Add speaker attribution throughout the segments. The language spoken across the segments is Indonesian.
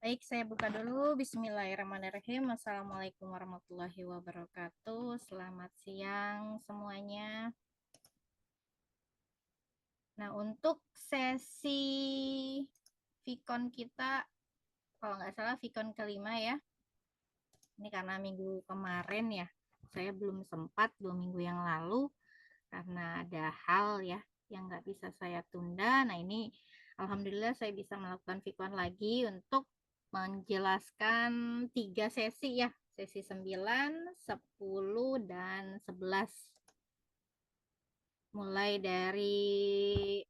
Speaker 1: Baik, saya buka dulu. Bismillahirrahmanirrahim. Assalamualaikum warahmatullahi wabarakatuh. Selamat siang semuanya. Nah, untuk sesi Vicon kita, kalau nggak salah Vicon kelima ya. Ini karena minggu kemarin ya, saya belum sempat 2 minggu yang lalu karena ada hal ya yang nggak bisa saya tunda. Nah, ini alhamdulillah saya bisa melakukan Vicon lagi untuk menjelaskan 3 sesi ya, sesi 9, 10, dan 11. Mulai dari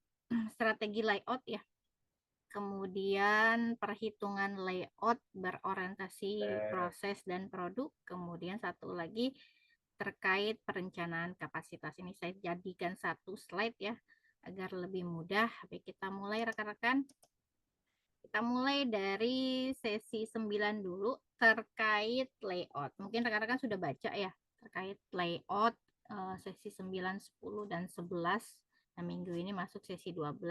Speaker 1: strategi layout ya, kemudian perhitungan layout berorientasi proses dan produk, kemudian satu lagi terkait perencanaan kapasitas. Ini saya jadikan satu slide ya, agar lebih mudah. Oke, kita mulai rekan-rekan. Kita mulai dari sesi 9 dulu terkait layout. Mungkin rekan-rekan sudah baca ya terkait layout sesi 9, 10, dan 11. Nah, minggu ini masuk sesi 12.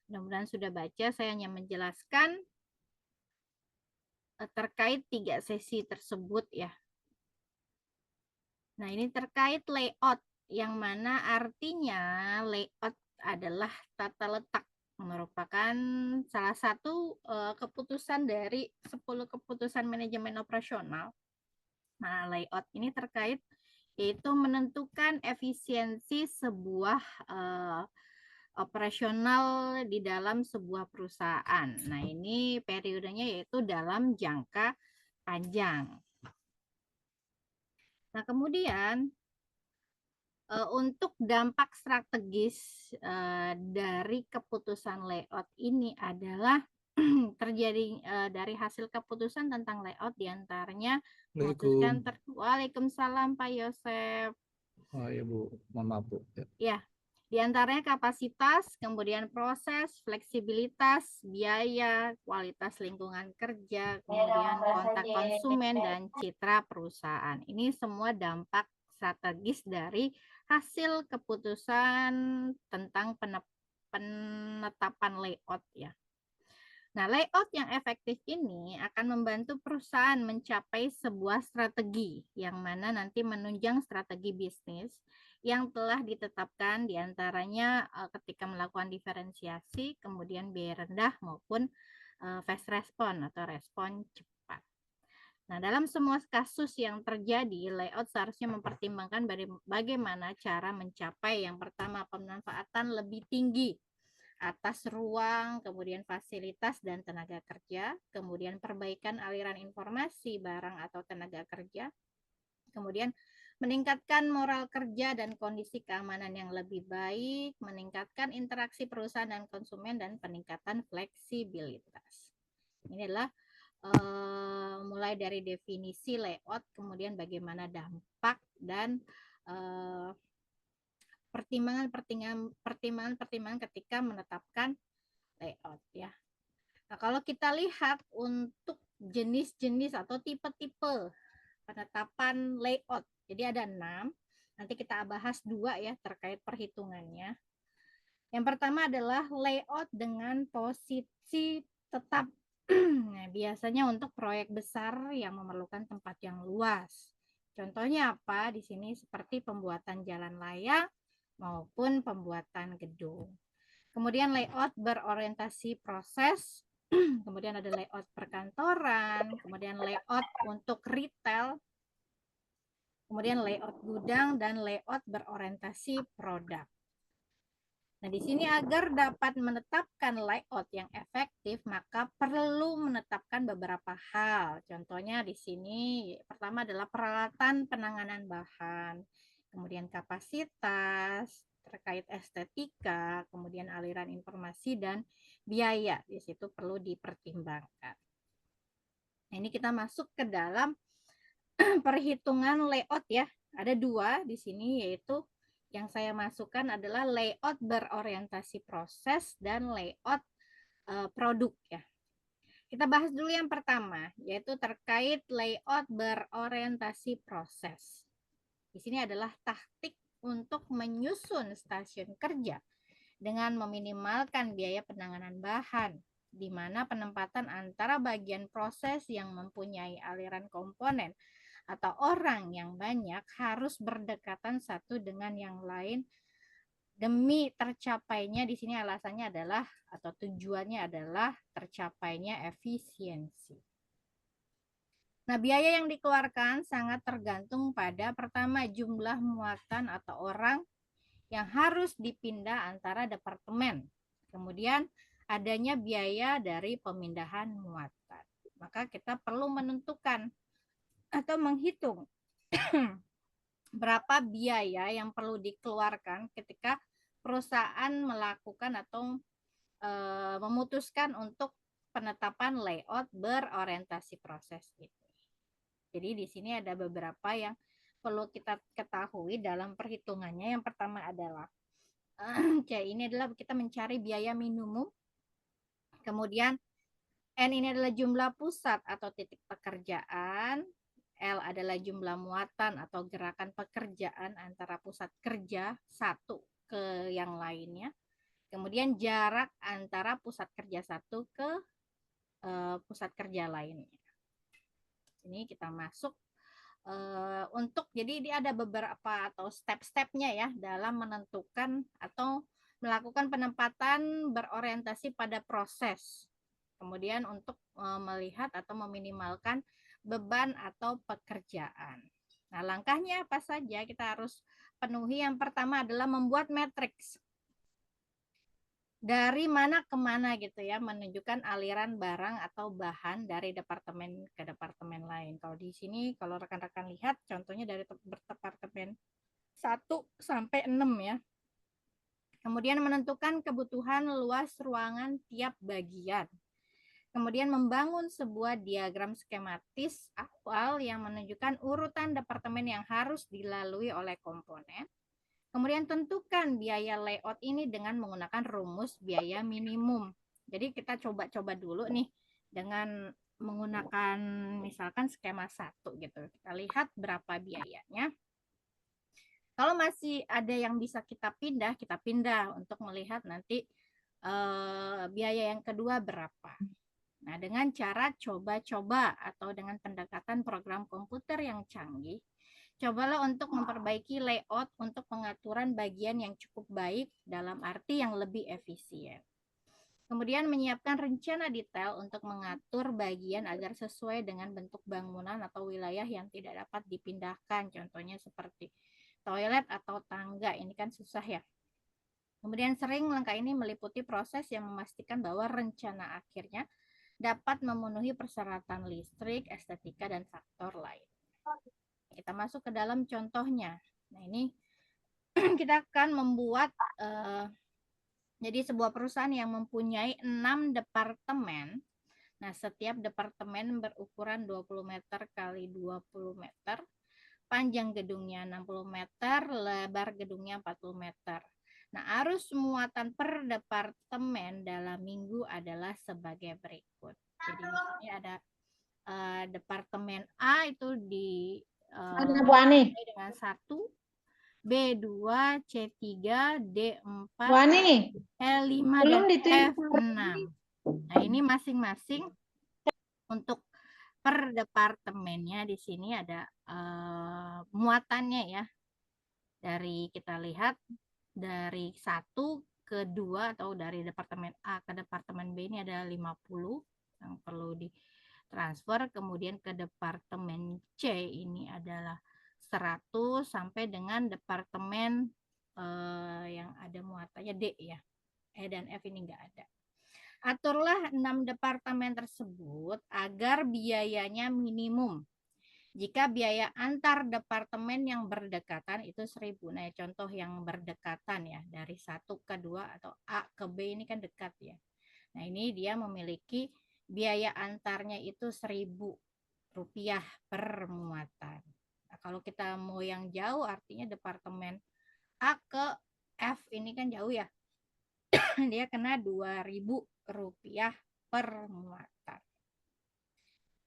Speaker 1: Mudah-mudahan sudah baca. Saya hanya menjelaskan terkait 3 sesi tersebut ya. Nah, ini terkait layout, yang mana artinya layout adalah tata letak, merupakan salah satu keputusan dari 10 keputusan manajemen operasional. Nah, layout ini terkait yaitu menentukan efisiensi sebuah operasional di dalam sebuah perusahaan. Nah, ini periodenya yaitu dalam jangka panjang. Nah, kemudian untuk dampak strategis dari keputusan layout ini adalah terjadi dari hasil keputusan tentang layout diantaranya memutuskan Waalaikumsalam Pak Yosef.
Speaker 2: Oh ya Bu, mohon maaf Bu.
Speaker 1: Ya, diantaranya kapasitas, kemudian proses, fleksibilitas, biaya, kualitas lingkungan kerja, kemudian kontak konsumen, dan citra perusahaan. Ini semua dampak strategis dari hasil keputusan tentang penetapan layout ya. Nah, layout yang efektif ini akan membantu perusahaan mencapai sebuah strategi yang mana nanti menunjang strategi bisnis yang telah ditetapkan diantaranya ketika melakukan diferensiasi, kemudian biaya rendah maupun fast response atau respon cepat. Nah, dalam semua kasus yang terjadi, layout seharusnya mempertimbangkan bagaimana cara mencapai yang pertama pemanfaatan lebih tinggi atas ruang, kemudian fasilitas dan tenaga kerja, kemudian perbaikan aliran informasi, barang atau tenaga kerja, kemudian meningkatkan moral kerja dan kondisi keamanan yang lebih baik, meningkatkan interaksi perusahaan dan konsumen, dan peningkatan fleksibilitas. Ini adalah mulai dari definisi layout, kemudian bagaimana dampak dan pertimbangan ketika menetapkan layout ya. Nah, kalau kita lihat untuk jenis-jenis atau tipe-tipe penetapan layout, jadi ada 6. Nanti kita bahas 2 ya terkait perhitungannya. Yang pertama adalah layout dengan posisi tetap. Nah, biasanya untuk proyek besar yang memerlukan tempat yang luas. Contohnya apa? Di sini seperti pembuatan jalan layang maupun pembuatan gedung. Kemudian layout berorientasi proses, kemudian ada layout perkantoran, kemudian layout untuk retail, kemudian layout gudang, dan layout berorientasi produk. Nah, di sini agar dapat menetapkan layout yang efektif, maka perlu menetapkan beberapa hal. Contohnya di sini, pertama adalah peralatan penanganan bahan, kemudian kapasitas, terkait estetika, kemudian aliran informasi, dan biaya. Di situ perlu dipertimbangkan. Nah, ini kita masuk ke dalam perhitungan layout ya. Ada 2 di sini, yaitu yang saya masukkan adalah layout berorientasi proses dan layout produk ya. Kita bahas dulu yang pertama, yaitu terkait layout berorientasi proses. Di sini adalah taktik untuk menyusun stasiun kerja dengan meminimalkan biaya penanganan bahan, di mana penempatan antara bagian proses yang mempunyai aliran komponen atau orang yang banyak harus berdekatan satu dengan yang lain demi tercapainya, di sini alasannya adalah atau tujuannya adalah tercapainya efisiensi. Nah, biaya yang dikeluarkan sangat tergantung pada pertama jumlah muatan atau orang yang harus dipindah antara departemen. Kemudian adanya biaya dari pemindahan muatan. Maka kita perlu menentukan atau menghitung berapa biaya yang perlu dikeluarkan ketika perusahaan melakukan atau memutuskan untuk penetapan layout berorientasi proses itu. Jadi di sini ada beberapa yang perlu kita ketahui dalam perhitungannya. Yang pertama adalah ini adalah kita mencari biaya minimum. Kemudian N ini adalah jumlah pusat atau titik pekerjaan. L adalah jumlah muatan atau gerakan pekerjaan antara pusat kerja satu ke yang lainnya. Kemudian jarak antara pusat kerja satu ke pusat kerja lainnya. Ini kita masuk untuk, jadi ini ada beberapa atau step-stepnya ya dalam menentukan atau melakukan penempatan berorientasi pada proses. Kemudian untuk melihat atau meminimalkan beban atau pekerjaan. Nah, langkahnya apa saja kita harus penuhi? Yang pertama adalah membuat matriks. Dari mana ke mana gitu ya, menunjukkan aliran barang atau bahan dari departemen ke departemen lain. Kalau di sini, kalau rekan-rekan lihat, contohnya dari departemen 1 sampai 6 ya. Kemudian menentukan kebutuhan luas ruangan tiap bagian. Kemudian membangun sebuah diagram skematis awal yang menunjukkan urutan departemen yang harus dilalui oleh komponen. Kemudian tentukan biaya layout ini dengan menggunakan rumus biaya minimum. Jadi kita coba-coba dulu nih dengan menggunakan misalkan skema 1 gitu. Kita lihat berapa biayanya. Kalau masih ada yang bisa kita pindah untuk melihat nanti biaya yang kedua berapa. Nah, dengan cara coba-coba atau dengan pendekatan program komputer yang canggih, cobalah untuk memperbaiki layout untuk pengaturan bagian yang cukup baik dalam arti yang lebih efisien. Kemudian menyiapkan rencana detail untuk mengatur bagian agar sesuai dengan bentuk bangunan atau wilayah yang tidak dapat dipindahkan. Contohnya seperti toilet atau tangga. Ini kan susah ya. Kemudian sering langkah ini meliputi proses yang memastikan bahwa rencana akhirnya dapat memenuhi persyaratan listrik, estetika, dan faktor lain. Kita masuk ke dalam contohnya. Nah, ini kita akan membuat jadi sebuah perusahaan yang mempunyai 6 departemen. Nah, setiap departemen berukuran 20 meter kali 20 meter. Panjang gedungnya 60 meter, lebar gedungnya 40 meter. Nah, arus muatan per departemen dalam minggu adalah sebagai berikut. Jadi di sini ada departemen A itu di dengan 1, B2, C3, D4, E5, dan F6. Nah, ini masing-masing untuk per departemennya. Di sini ada muatannya ya. Dari kita lihat dari 1 ke 2 atau dari departemen A ke departemen B ini ada 50 yang perlu ditransfer. Kemudian ke departemen C ini adalah 100 sampai dengan departemen yang ada muatannya D ya. E dan F ini enggak ada. Aturlah 6 departemen tersebut agar biayanya minimum. Jika biaya antar departemen yang berdekatan itu 1.000. Nah, contoh yang berdekatan ya, dari 1 ke 2 atau A ke B ini kan dekat ya. Nah, ini dia memiliki biaya antarnya itu Rp1.000 per muatan. Nah, kalau kita mau yang jauh artinya departemen A ke F ini kan jauh ya. Dia kena Rp2.000 per muatan.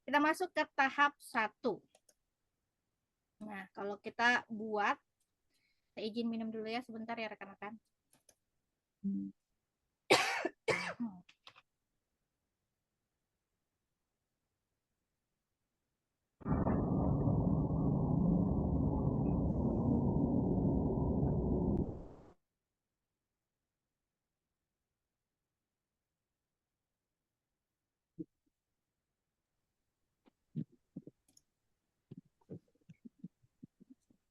Speaker 1: Kita masuk ke tahap 1. Nah, kalau kita buat, saya izin minum dulu ya sebentar ya rekan-rekan.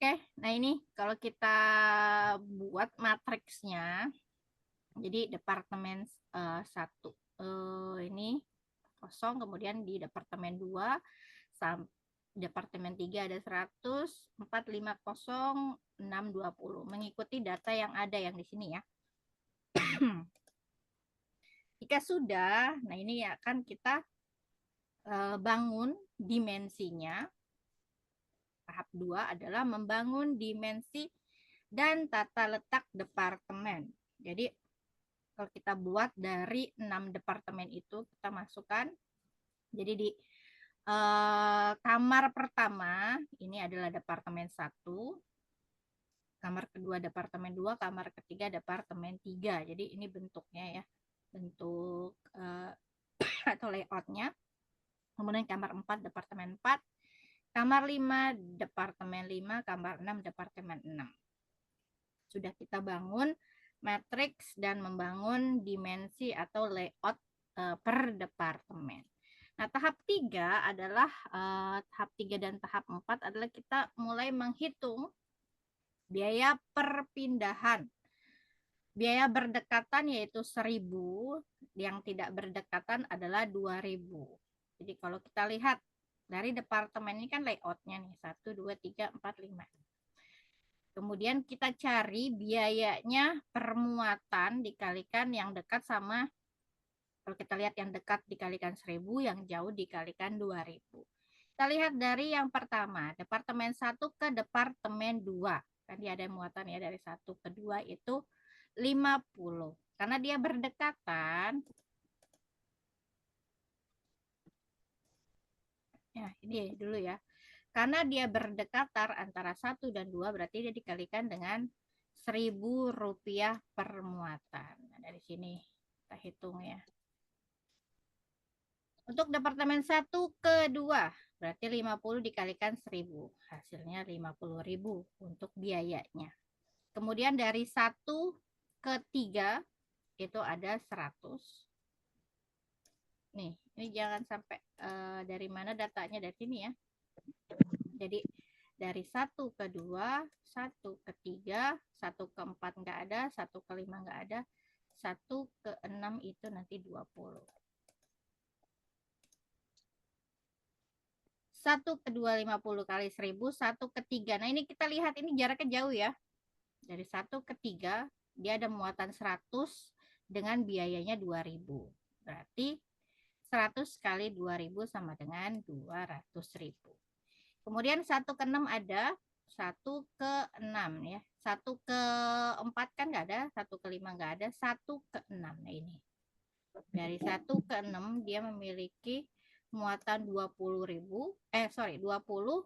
Speaker 1: Oke, nah ini kalau kita buat matriksnya, jadi departemen 1 ini kosong, kemudian di departemen 2 departemen 3 ada 100, 4, 5, 0, 6, 20. Mengikuti data yang ada yang di sini ya. Jika sudah, nah ini akan kita bangun dimensinya. Tahap 2 adalah membangun dimensi dan tata letak departemen. Jadi kalau kita buat dari 6 departemen itu kita masukkan. Jadi di kamar pertama ini adalah departemen 1, kamar kedua departemen 2, kamar ketiga departemen 3. Jadi ini bentuknya ya, bentuk atau layoutnya. Kemudian kamar 4 departemen 4, kamar 5 departemen 5, kamar 6 departemen 6. Sudah kita bangun matriks dan membangun dimensi atau layout per departemen. Nah, tahap 3 adalah tahap 3 dan tahap 4 adalah kita mulai menghitung biaya perpindahan. Biaya berdekatan yaitu 1.000, yang tidak berdekatan adalah 2.000. Jadi kalau kita lihat dari departemen ini kan layoutnya nih 1, 2, 3, 4, 5. Kemudian kita cari biayanya permuatan dikalikan yang dekat sama, kalau kita lihat yang dekat dikalikan 1.000, yang jauh dikalikan 2.000. Kita lihat dari yang pertama, departemen 1 ke departemen 2. Kan dia ada muatan ya, dari 1 ke 2 itu 50. Karena dia berdekatan, ya ini dulu ya. Karena dia berdekatan antara 1 dan 2, berarti dia dikalikan dengan Rp1.000 per muatan. Nah, dari sini kita hitung ya. Untuk departemen 1 ke 2, berarti 50 dikalikan 1.000. Hasilnya 50.000 untuk biayanya. Kemudian dari 1 ke 3 itu ada 100. Nih, ini jangan sampai dari mana datanya, dari sini ya. Jadi dari 1 ke 2, 1 ke 3, 1 ke 4 enggak ada, 1 ke 5 enggak ada, 1 ke 6 itu nanti 20. 1 ke 2 50 kali 1.000, 1 ke 3. Nah, ini kita lihat ini jaraknya jauh ya. Dari 1 ke 3 dia ada muatan 100 dengan biayanya 2.000. Berarti 100 kali 2.000 sama dengan 200.000. Kemudian 1 ke 6 ada, 1 ke 6 ya. 1 ke 4 kan enggak ada, 1 ke 5 enggak ada, 1 ke 6. Nah, ini. Dari 1 ke 6 dia memiliki muatan 20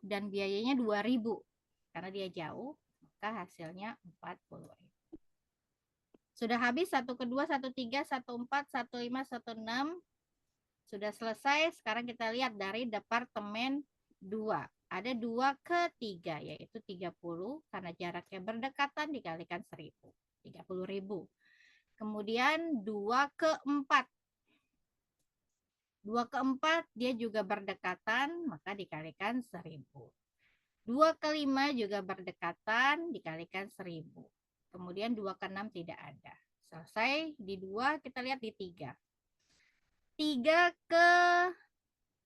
Speaker 1: dan biayanya 2.000. Karena dia jauh, maka hasilnya 40.000. Sudah habis 1 ke 2, 1 3, 1 4, 1 5, 1 6. Sudah selesai. Sekarang kita lihat dari departemen 2. Ada 2 ke 3 yaitu 30 karena jaraknya berdekatan dikalikan 1.000. 30.000. Kemudian 2 ke 4. 2 ke 4 dia juga berdekatan, maka dikalikan 1.000. 2 ke 5 juga berdekatan, dikalikan 1.000. Kemudian 2 ke 6 tidak ada. Selesai di 2, kita lihat di 3. 3 ke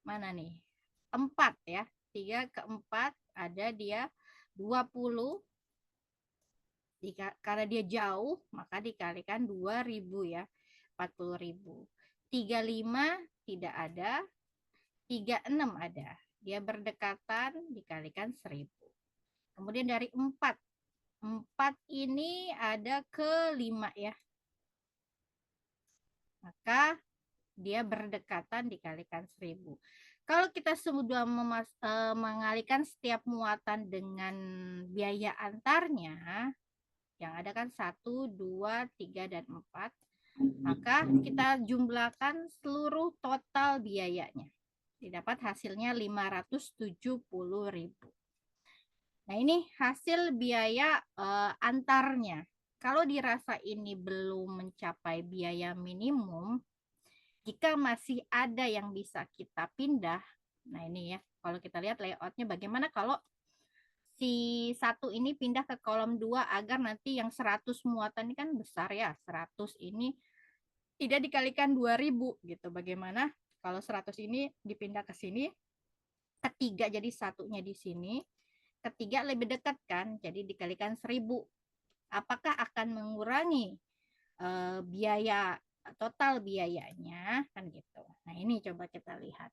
Speaker 1: mana nih? 4 ya. 3 ke 4 ada dia 20. Karena dia jauh, maka dikalikan 2.000 ya. 40.000. 35 tidak ada, 36 ada. Dia berdekatan dikalikan 1.000. Kemudian dari 4. 4 ini ada ke 5 ya. Maka dia berdekatan dikalikan 1.000. Kalau kita sudah mengalihkan setiap muatan dengan biaya antarnya, yang ada kan 1, 2, 3, dan 4, maka kita jumlahkan seluruh total biayanya. Didapat hasilnya 570.000. Nah, ini hasil biaya antarnya. Kalau dirasa ini belum mencapai biaya minimum, jika masih ada yang bisa kita pindah, nah ini ya, kalau kita lihat layoutnya bagaimana kalau si 1 ini pindah ke kolom 2 agar nanti yang 100 muatan ini kan besar ya. 100 ini tidak dikalikan 2000 gitu. Bagaimana kalau 100 ini dipindah ke sini, ketiga jadi satunya di sini, ketiga lebih dekat kan, jadi dikalikan 1000. Apakah akan mengurangi biaya total biayanya kan gitu. Nah, ini coba kita lihat.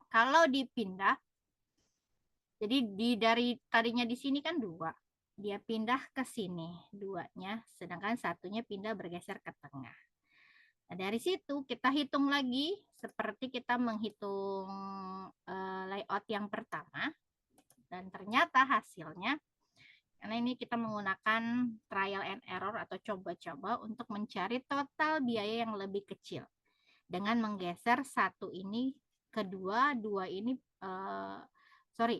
Speaker 1: Kalau dipindah, jadi dari tadinya di sini kan 2, dia pindah ke sini 2-nya, sedangkan satunya pindah bergeser ke tengah. Nah, dari situ kita hitung lagi seperti kita menghitung layout yang pertama, dan ternyata hasilnya, karena ini kita menggunakan trial and error atau coba-coba untuk mencari total biaya yang lebih kecil dengan menggeser 1 ini ke 2, 2 ini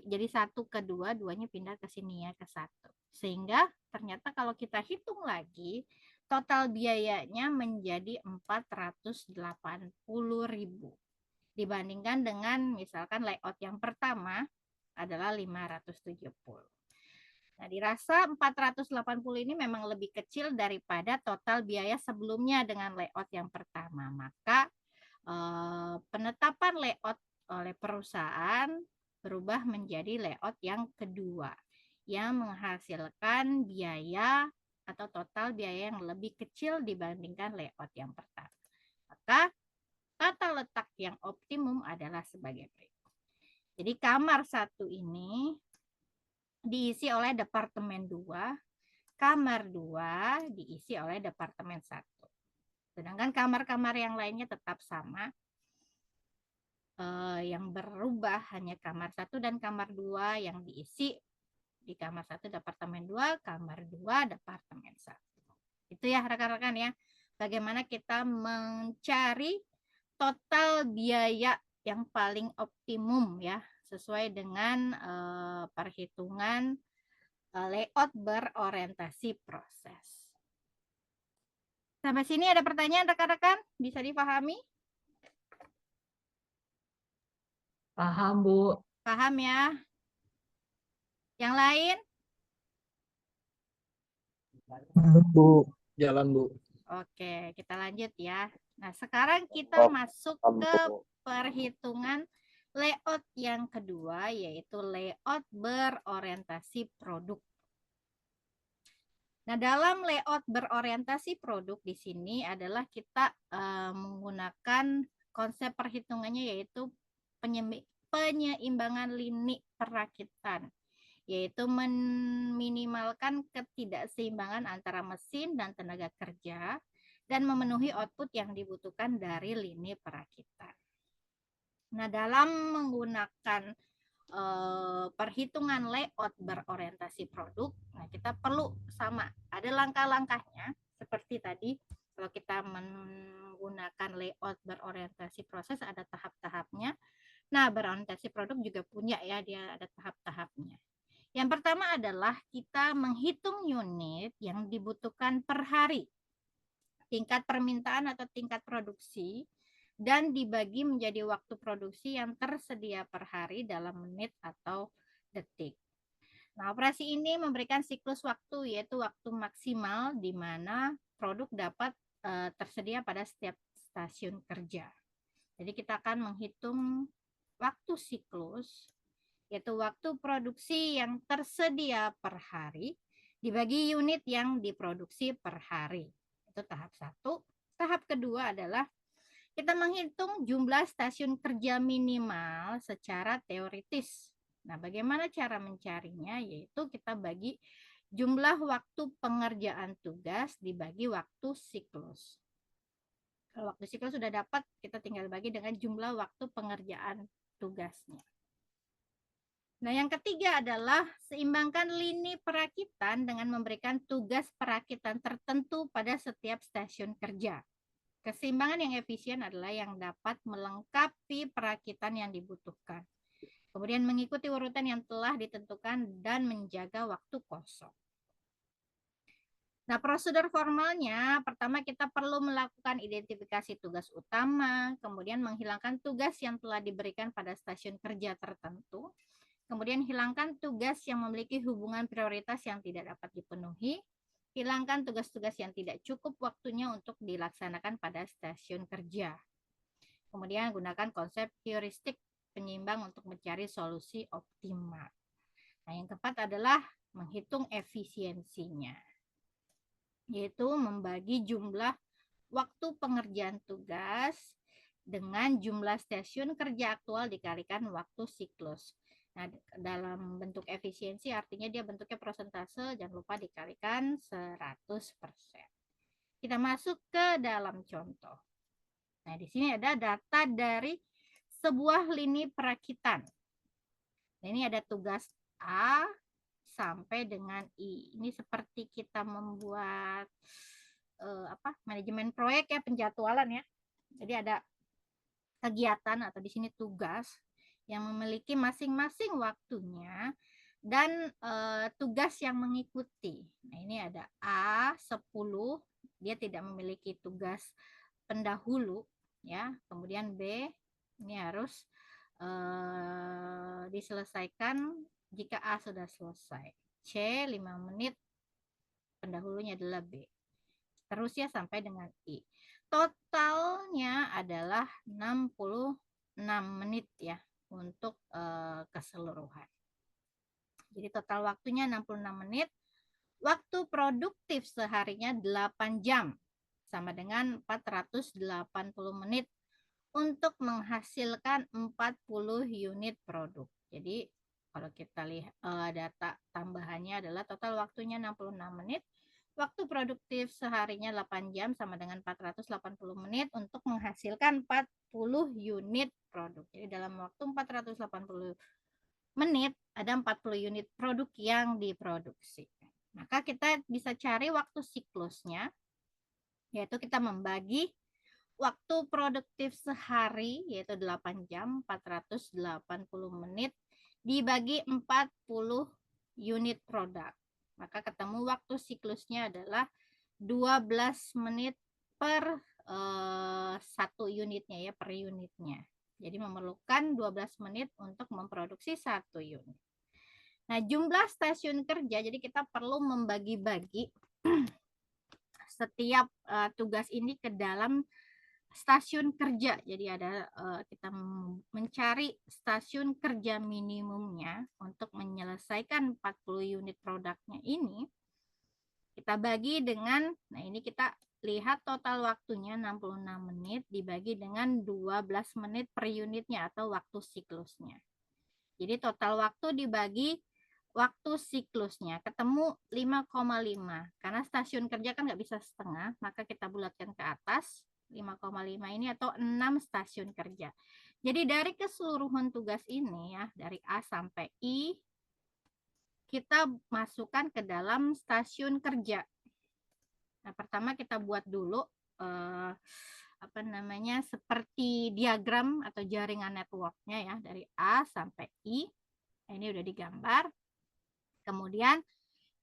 Speaker 1: jadi 1 ke 2, 2-nya pindah ke sini ya, ke 1. Sehingga ternyata kalau kita hitung lagi, total biayanya menjadi 480.000 dibandingkan dengan misalkan layout yang pertama adalah 570. Nah, dirasa 480 ini memang lebih kecil daripada total biaya sebelumnya dengan layout yang pertama. Maka penetapan layout oleh perusahaan berubah menjadi layout yang kedua yang menghasilkan biaya atau total biaya yang lebih kecil dibandingkan layout yang pertama. Maka tata letak yang optimum adalah sebagai berikut. Jadi kamar 1 ini diisi oleh departemen 2, kamar 2 diisi oleh departemen 1. Sedangkan kamar-kamar yang lainnya tetap sama. Yang berubah hanya kamar 1 dan kamar 2 yang diisi di kamar 1 departemen 2, kamar 2 departemen 1. Itu ya rekan-rekan ya. Bagaimana kita mencari total biaya yang paling optimum ya, sesuai dengan perhitungan layout berorientasi proses. Sampai sini ada pertanyaan rekan-rekan? Bisa dipahami?
Speaker 3: Paham, Bu.
Speaker 1: Paham ya? Yang lain?
Speaker 2: Bu. Jalan, Bu.
Speaker 1: Oke, kita lanjut ya. Nah, sekarang kita masuk ke perhitungan layout yang kedua, yaitu layout berorientasi produk. Nah, dalam layout berorientasi produk di sini adalah kita menggunakan konsep perhitungannya yaitu penyeimbangan lini perakitan, yaitu meminimalkan ketidakseimbangan antara mesin dan tenaga kerja dan memenuhi output yang dibutuhkan dari lini perakitan. Nah, dalam menggunakan perhitungan layout berorientasi produk, nah kita perlu sama, ada langkah-langkahnya seperti tadi. Kalau kita menggunakan layout berorientasi proses ada tahap-tahapnya. Nah, berorientasi produk juga punya ya, dia ada tahap-tahapnya. Yang pertama adalah kita menghitung unit yang dibutuhkan per hari, tingkat permintaan atau tingkat produksi, dan dibagi menjadi waktu produksi yang tersedia per hari dalam menit atau detik. Nah, operasi ini memberikan siklus waktu, yaitu waktu maksimal di mana produk dapat tersedia pada setiap stasiun kerja. Jadi kita akan menghitung waktu siklus, yaitu waktu produksi yang tersedia per hari dibagi unit yang diproduksi per hari. Itu tahap 1. Tahap kedua adalah kita menghitung jumlah stasiun kerja minimal secara teoritis. Nah, bagaimana cara mencarinya? Yaitu kita bagi jumlah waktu pengerjaan tugas dibagi waktu siklus. Kalau waktu siklus sudah dapat, kita tinggal bagi dengan jumlah waktu pengerjaan tugasnya. Nah, yang ketiga adalah seimbangkan lini perakitan dengan memberikan tugas perakitan tertentu pada setiap stasiun kerja. Keseimbangan yang efisien adalah yang dapat melengkapi perakitan yang dibutuhkan. Kemudian mengikuti urutan yang telah ditentukan dan menjaga waktu kosong. Nah, prosedur formalnya, pertama kita perlu melakukan identifikasi tugas utama, kemudian menghilangkan tugas yang telah diberikan pada stasiun kerja tertentu, Kemudian hilangkan tugas yang memiliki hubungan prioritas yang tidak dapat dipenuhi. Hilangkan tugas-tugas yang tidak cukup waktunya untuk dilaksanakan pada stasiun kerja. Kemudian gunakan konsep heuristik penyeimbang untuk mencari solusi optimal. Nah, yang keempat adalah menghitung efisiensinya, yaitu membagi jumlah waktu pengerjaan tugas dengan jumlah stasiun kerja aktual dikalikan waktu siklus. Nah, dalam bentuk efisiensi artinya dia bentuknya persentase, jangan lupa dikalikan 100%. Kita masuk ke dalam contoh. Nah, di sini ada data dari sebuah lini perakitan. Nah, ini ada tugas A sampai dengan I. Ini seperti kita membuat manajemen proyek ya, penjadwalan ya. Jadi ada kegiatan atau di sini tugas yang memiliki masing-masing waktunya dan tugas yang mengikuti. Nah, ini ada A10, dia tidak memiliki tugas pendahulu ya. Kemudian B ini harus diselesaikan jika A sudah selesai. C 5 menit, pendahulunya adalah B. Terus ya sampai dengan I. Totalnya adalah 66 menit ya untuk keseluruhan. Jadi total waktunya 66 menit. Waktu produktif seharinya 8 jam. Sama dengan 480 menit untuk menghasilkan 40 unit produk. Jadi kalau kita lihat data tambahannya adalah total waktunya 66 menit. Waktu produktif seharinya 8 jam sama dengan 480 menit untuk menghasilkan 40 unit produk. Jadi dalam waktu 480 menit ada 40 unit produk yang diproduksi. Maka kita bisa cari waktu siklusnya, yaitu kita membagi waktu produktif sehari, yaitu 8 jam, 480 menit, dibagi 40 unit produk. Maka ketemu waktu siklusnya adalah 12 menit per satu unitnya ya, per unitnya. Jadi memerlukan 12 menit untuk memproduksi satu unit. Nah, jumlah stasiun kerja, jadi kita perlu membagi-bagi setiap tugas ini ke dalam stasiun kerja. Jadi ada kita mencari stasiun kerja minimumnya untuk menyelesaikan 40 unit produknya ini. Kita bagi dengan, nah ini kita lihat total waktunya 66 menit dibagi dengan 12 menit per unitnya atau waktu siklusnya. Jadi total waktu dibagi waktu siklusnya ketemu 5,5. Karena stasiun kerja kan nggak bisa setengah, maka kita bulatkan ke atas 5,5 ini atau 6 stasiun kerja. Jadi dari keseluruhan tugas ini ya, dari A sampai I, kita masukkan ke dalam stasiun kerja. Nah, pertama kita buat dulu seperti diagram atau jaringan networknya ya, dari A sampai I. Nah, ini udah digambar. Kemudian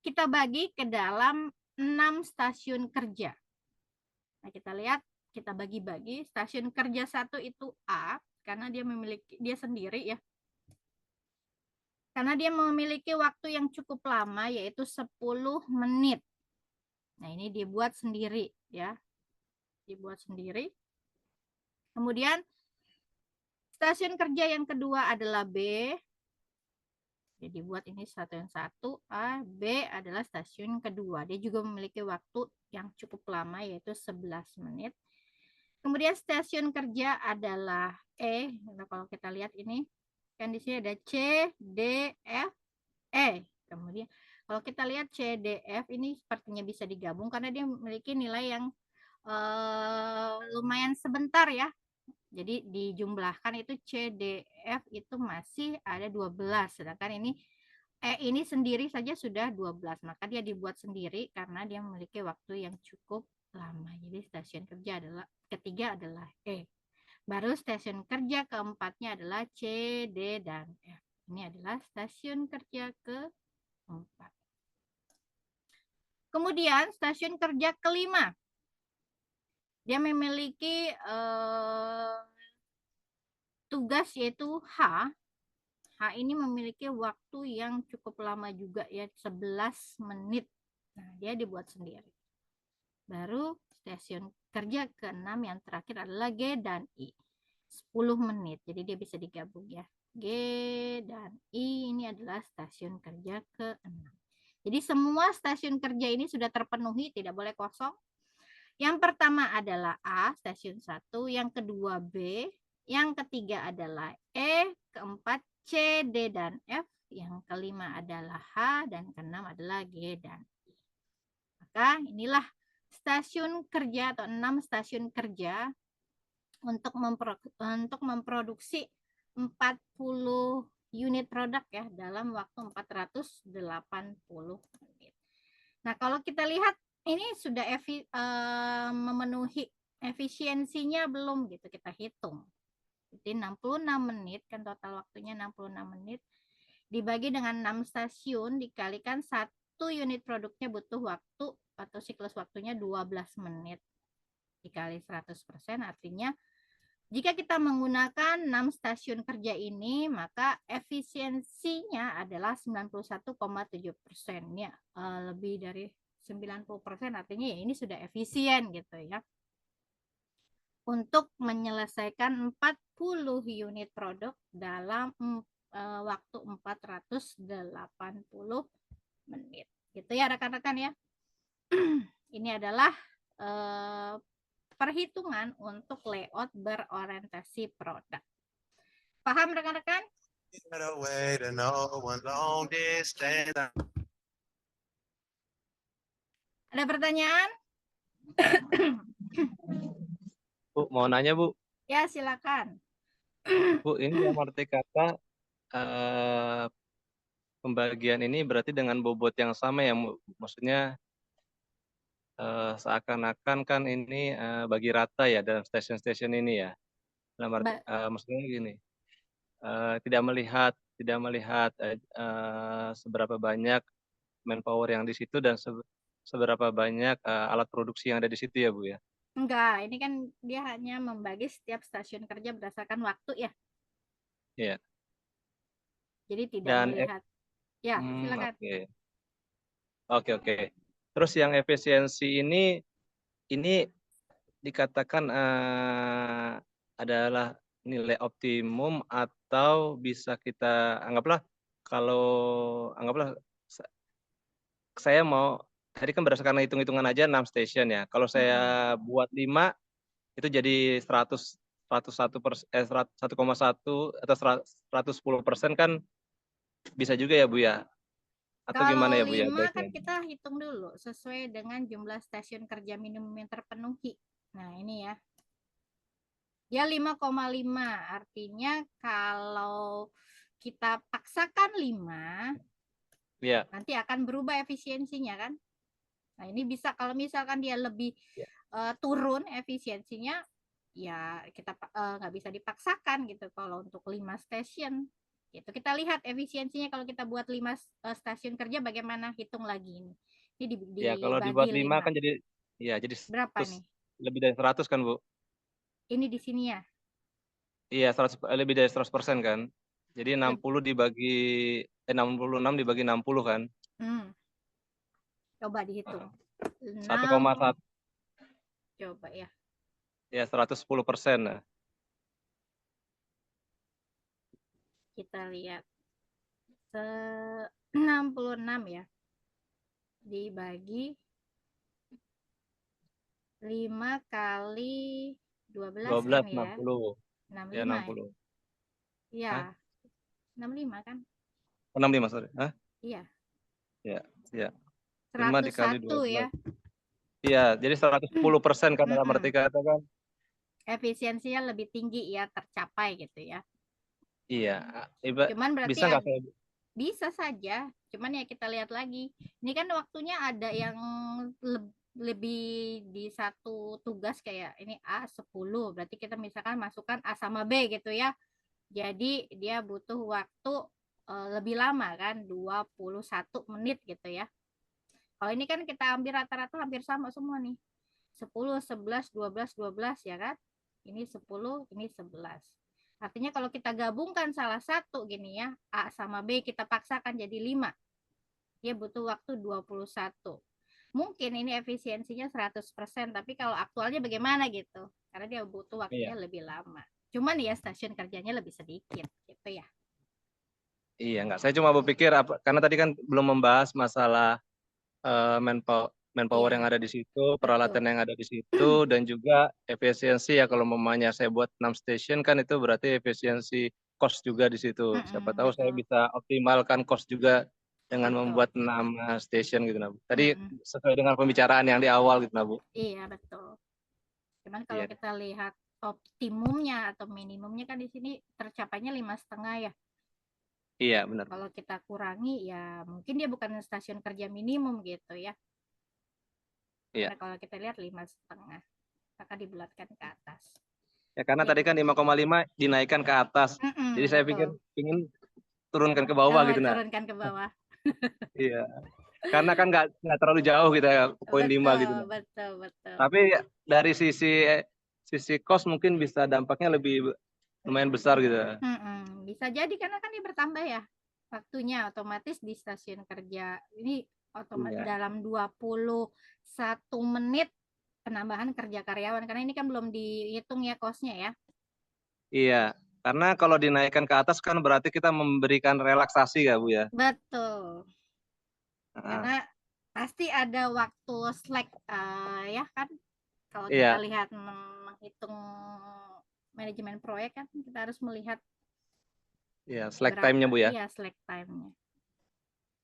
Speaker 1: kita bagi ke dalam 6 stasiun kerja. Nah, kita lihat, kita bagi-bagi. Stasiun kerja 1 itu A, karena dia sendiri ya. Karena dia memiliki waktu yang cukup lama, yaitu 10 menit. Nah, ini dibuat sendiri ya. Dibuat sendiri. Kemudian stasiun kerja yang kedua adalah B. Jadi buat ini stasiun 1, A, B adalah stasiun kedua. Dia juga memiliki waktu yang cukup lama, yaitu 11 menit. Kemudian stasiun kerja adalah E. Nah, kalau kita lihat ini, kan di sini ada C, D, F, E. Kemudian kalau kita lihat C, D, F ini sepertinya bisa digabung karena dia memiliki nilai yang lumayan sebentar ya. Jadi dijumlahkan itu C, D, F itu masih ada 12. Sedangkan ini ini sendiri saja sudah 12. Maka dia dibuat sendiri karena dia memiliki waktu yang cukup lama. Jadi stasiun kerja ketiga adalah E. Baru stasiun kerja keempatnya adalah C, D, dan F. Ini adalah stasiun kerja keempat. Kemudian stasiun kerja kelima. Dia memiliki tugas yaitu H H ini memiliki waktu yang cukup lama juga ya, 11 menit. Nah, dia dibuat sendiri. Baru stasiun kerja ke-6 yang terakhir adalah G dan I. 10 menit. Jadi dia bisa digabung ya. G dan I ini adalah stasiun kerja ke-6. Jadi semua stasiun kerja ini sudah terpenuhi, tidak boleh kosong. Yang pertama adalah A, stasiun 1, yang kedua B, yang ketiga adalah E, keempat C, D, dan F, yang kelima adalah H, dan keenam adalah G dan I. Maka inilah stasiun kerja atau 6 stasiun kerja untuk memproduksi 40 unit produk ya dalam waktu 480 menit. Nah, kalau kita lihat ini sudah memenuhi efisiensinya belum gitu, kita hitung. Jadi 66 menit kan total waktunya 66 menit dibagi dengan 6 stasiun dikalikan 1 unit produknya butuh waktu atau siklus waktunya 12 menit dikali 100% artinya jika kita menggunakan 6 stasiun kerja ini, maka efisiensinya adalah 91,7%. Ya, lebih dari 90% artinya ya ini sudah efisien gitu ya. Untuk menyelesaikan 40 unit produk dalam waktu 480 menit. Gitu ya rekan-rekan ya. Ini adalah perhitungan untuk layout berorientasi produk. Paham rekan-rekan? Ada pertanyaan?
Speaker 2: Bu, mau nanya Bu.
Speaker 1: Ya, silakan.
Speaker 2: Bu, ini dalam arti kata pembagian ini berarti dengan bobot yang sama ya, Bu? Maksudnya seakan-akan kan ini bagi rata ya dalam stasiun-stasiun ini ya. Dalam arti, maksudnya gini, tidak melihat seberapa banyak manpower yang di situ dan seberapa banyak alat produksi yang ada di situ ya Bu ya.
Speaker 1: Enggak, ini kan dia hanya membagi setiap stasiun kerja berdasarkan waktu ya.
Speaker 2: Iya.
Speaker 1: Jadi tidak
Speaker 2: Dan
Speaker 1: melihat. Ya, silakan.
Speaker 2: Oke. Terus yang efisiensi ini dikatakan adalah nilai optimum atau bisa kita anggaplah saya mau tadi kan berdasarkan hitung-hitungan aja 6 station ya. Kalau saya buat 5 itu jadi 1,1 atau 110% kan bisa juga ya Bu ya? Atau gimana
Speaker 1: Kalau
Speaker 2: ya Bu ya
Speaker 1: 5 kan
Speaker 2: baiknya?
Speaker 1: kita hitung dulu sesuai dengan jumlah stasiun kerja minimum yang terpenuhi. Nah, ini ya. Dia 5,5. Artinya kalau kita paksakan 5,
Speaker 2: Iya.
Speaker 1: nanti akan berubah efisiensinya kan. Nah, ini bisa kalau misalkan dia lebih turun efisiensinya, ya kita nggak bisa dipaksakan gitu kalau untuk 5 stasiun. Gitu. Kita lihat efisiensinya kalau kita buat 5 stasiun kerja bagaimana, hitung lagi ini. Ini
Speaker 2: Ya, kalau
Speaker 1: dibagi
Speaker 2: dibuat 5
Speaker 1: 5.
Speaker 2: kan jadi ya jadi
Speaker 1: Berapa nih?
Speaker 2: lebih dari 100 kan, Bu?
Speaker 1: Ini di sini ya.
Speaker 2: Iya, lebih dari 100% kan. Jadi 66 dibagi 60 kan.
Speaker 1: Coba dihitung.
Speaker 2: 1,1
Speaker 1: Coba ya.
Speaker 2: ya 110%. Nah.
Speaker 1: Kita lihat. 66 ya. Dibagi 5 kali 12 kan
Speaker 2: 12
Speaker 1: ya.
Speaker 2: 60.
Speaker 1: 65
Speaker 2: Ya 60.
Speaker 1: Iya.
Speaker 2: Hah?
Speaker 1: 65 kan?
Speaker 2: 65 sorry. Hah?
Speaker 1: Iya.
Speaker 2: Ya. 5 dikali
Speaker 1: 101 ya.
Speaker 2: 12. Iya, jadi 110% kan dalam arti kata kan.
Speaker 1: Efisiensinya lebih tinggi ya, tercapai gitu ya.
Speaker 2: Iya.
Speaker 1: Cuman berarti
Speaker 2: bisa nggak saya?
Speaker 1: bisa saja. Cuman ya kita lihat lagi. Ini kan waktunya ada yang lebih di satu tugas kayak ini A 10. Berarti kita misalkan masukkan A sama B gitu ya. Jadi dia butuh waktu lebih lama kan, 21 menit gitu ya. Kalau ini kan kita ambil rata-rata hampir sama semua nih. 10, 11, 12, 12 ya kan. Ini 10, ini 11. Artinya kalau kita gabungkan salah satu gini ya, A sama B kita paksakan jadi 5. Dia butuh waktu 21. Mungkin ini efisiensinya 100%, tapi kalau aktualnya bagaimana gitu? Karena dia butuh waktunya
Speaker 2: Iya.
Speaker 1: lebih lama. Cuman ya stasiun kerjanya lebih sedikit gitu ya.
Speaker 2: Iya, enggak. Saya cuma berpikir karena tadi kan belum membahas masalah manpower yang
Speaker 1: Iya,
Speaker 2: ada di situ,
Speaker 1: betul.
Speaker 2: peralatan yang ada di situ, dan juga efisiensi ya. Kalau mamanya saya buat 6 station kan itu berarti efisiensi cost juga di situ. Siapa tahu saya
Speaker 1: Betul,
Speaker 2: bisa optimalkan cost juga dengan
Speaker 1: betul.
Speaker 2: membuat 6 station gitu, Nah. Tadi
Speaker 1: Mm-mm.
Speaker 2: sesuai dengan pembicaraan yang di awal gitu, Nah, Bu.
Speaker 1: Iya, betul. Cuman kalau
Speaker 2: Iya,
Speaker 1: kita lihat optimumnya atau minimumnya kan di sini tercapainya 5,5 ya.
Speaker 2: iya benar.
Speaker 1: Kalau kita kurangi ya mungkin dia bukan stasiun kerja minimum gitu ya.
Speaker 2: Iya.
Speaker 1: Karena kalau kita lihat 5,5, maka dibulatkan ke atas.
Speaker 2: Ya karena
Speaker 1: Oke.
Speaker 2: tadi kan 5,5 dinaikkan ke atas. Jadi saya pikir
Speaker 1: Betul.
Speaker 2: ingin turunkan ke bawah gitu, Nah.
Speaker 1: Turunkan ke bawah.
Speaker 2: Iya. Karena kan nggak terlalu jauh gitu ya, poin 5 gitu, Nah.
Speaker 1: Betul.
Speaker 2: Tapi dari sisi cost mungkin bisa dampaknya lebih lumayan besar gitu.
Speaker 1: Bisa jadi karena kan dia bertambah ya waktunya otomatis di stasiun kerja ini
Speaker 2: Iya.
Speaker 1: dalam 21 menit penambahan kerja karyawan karena ini kan belum dihitung ya costnya ya.
Speaker 2: Iya. Karena kalau dinaikkan ke atas kan berarti kita memberikan relaksasi ya, Bu ya.
Speaker 1: Betul.
Speaker 2: Nah,
Speaker 1: Karena pasti ada waktu slack ya kan kalau kita
Speaker 2: iya.
Speaker 1: lihat menghitung manajemen proyek kan kita harus melihat
Speaker 2: Iya, slack time-nya, Bu ya.
Speaker 1: Iya, slack time-nya.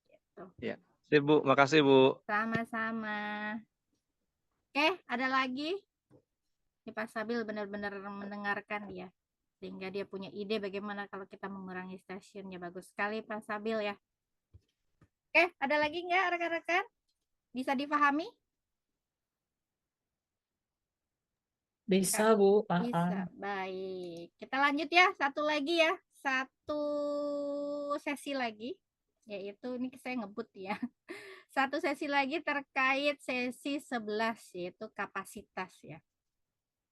Speaker 1: Gitu.
Speaker 2: Iya. Sip, Bu. Makasih, Bu.
Speaker 1: Sama-sama. Oke, ada lagi? Ini Pak Sabil benar-benar mendengarkan dia. Sehingga dia punya ide bagaimana kalau kita mengurangi stasiunnya. Bagus sekali Pak Sabil ya. Oke, ada lagi nggak rekan-rekan? Bisa dipahami?
Speaker 3: Bisa, Bu.
Speaker 1: Bisa, baik. Kita lanjut ya, satu lagi ya. Satu sesi lagi. Yaitu, ini saya ngebut ya. Satu sesi lagi terkait sesi 11, yaitu kapasitas ya.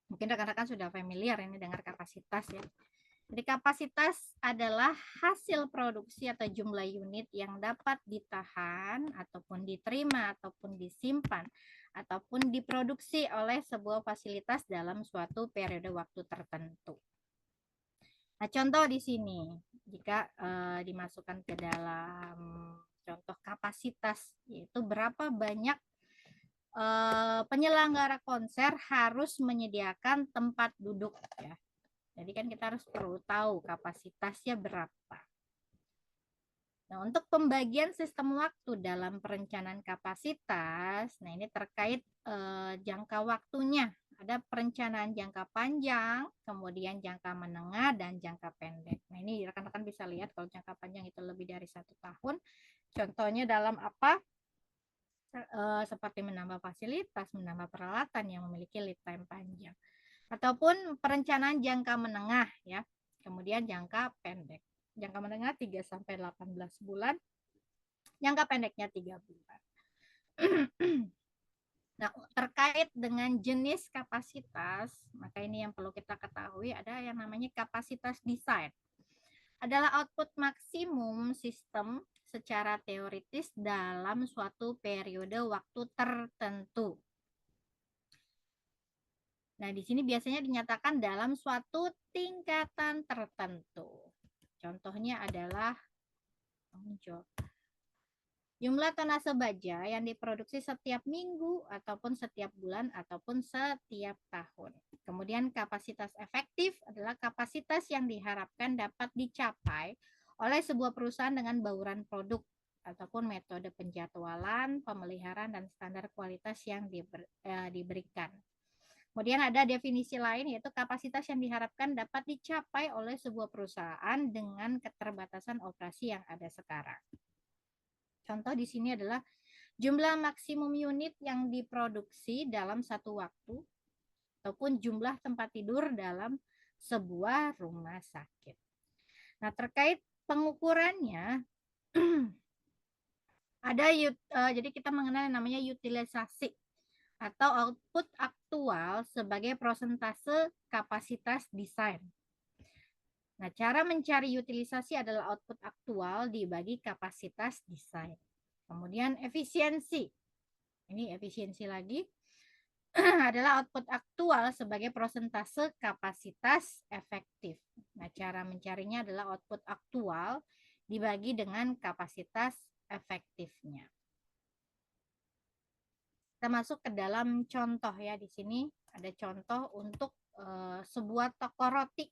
Speaker 1: Mungkin rekan-rekan sudah familiar ini dengar kapasitas ya. Jadi kapasitas adalah hasil produksi atau jumlah unit yang dapat ditahan ataupun diterima ataupun disimpan ataupun diproduksi oleh sebuah fasilitas dalam suatu periode waktu tertentu. Nah, contoh di sini jika dimasukkan ke dalam contoh kapasitas yaitu berapa banyak penyelenggara konser harus menyediakan tempat duduk ya. Jadi kan kita harus perlu tahu kapasitasnya berapa. Nah, untuk pembagian sistem waktu dalam perencanaan kapasitas, nah ini terkait jangka waktunya. Ada perencanaan jangka panjang, kemudian jangka menengah, dan jangka pendek. Nah, ini rekan-rekan bisa lihat kalau jangka panjang itu lebih dari 1 tahun. Contohnya dalam apa? Seperti menambah fasilitas, menambah peralatan yang memiliki lead time panjang. Ataupun perencanaan jangka menengah ya. Kemudian jangka pendek. Jangka menengah 3 sampai 18 bulan. Jangka pendeknya 3 bulan. Nah, terkait dengan jenis kapasitas, maka ini yang perlu kita ketahui ada yang namanya kapasitas desain. Adalah output maksimum sistem secara teoritis dalam suatu periode waktu tertentu. Nah, di sini biasanya dinyatakan dalam suatu tingkatan tertentu. Contohnya adalah jumlah tonase baja yang diproduksi setiap minggu ataupun setiap bulan ataupun setiap tahun. Kemudian kapasitas efektif adalah kapasitas yang diharapkan dapat dicapai oleh sebuah perusahaan dengan bauran produk ataupun metode penjadwalan, pemeliharaan, dan standar kualitas yang diberikan. Kemudian ada definisi lain yaitu kapasitas yang diharapkan dapat dicapai oleh sebuah perusahaan dengan keterbatasan operasi yang ada sekarang. Contoh di sini adalah jumlah maksimum unit yang diproduksi dalam satu waktu ataupun jumlah tempat tidur dalam sebuah rumah sakit. Nah, terkait pengukurannya ada jadi kita mengenal yang namanya utilisasi atau output aktual sebagai prosentase kapasitas desain. Nah, cara mencari utilisasi adalah output aktual dibagi kapasitas desain. Kemudian efisiensi. Ini efisiensi lagi adalah output aktual sebagai persentase kapasitas efektif. Nah, cara mencarinya adalah output aktual dibagi dengan kapasitas efektifnya. Kita masuk ke dalam contoh ya. Di sini ada contoh untuk sebuah toko roti.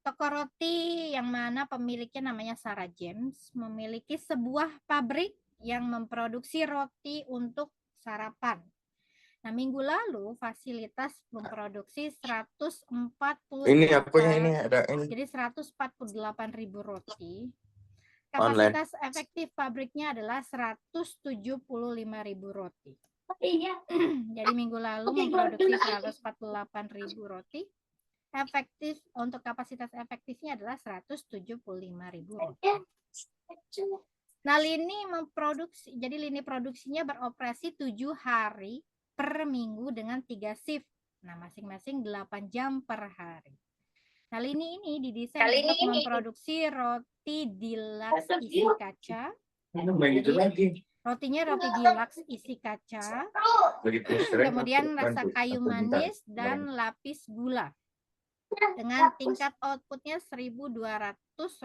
Speaker 1: Toko roti yang mana pemiliknya namanya Sarah James memiliki sebuah pabrik yang memproduksi roti untuk sarapan. Nah, minggu lalu fasilitas memproduksi 148.
Speaker 4: Ini aku ya, ini ada ini.
Speaker 1: Jadi 148.000 roti.
Speaker 4: Online.
Speaker 1: Kapasitas efektif pabriknya adalah 175.000 roti. Jadi minggu lalu memproduksi 148.000 roti. Efektif untuk kapasitas efektifnya adalah 175.000 roti. Nah, jadi lini produksinya beroperasi 7 hari per minggu dengan 3 shift. Nah, masing-masing 8 jam per hari. Nah, lini ini didesain untuk memproduksi roti deluxe isi kaca. Jadi, rotinya roti deluxe isi kaca. Kemudian rasa kayu manis dan lapis gula. Dengan tingkat outputnya 1.200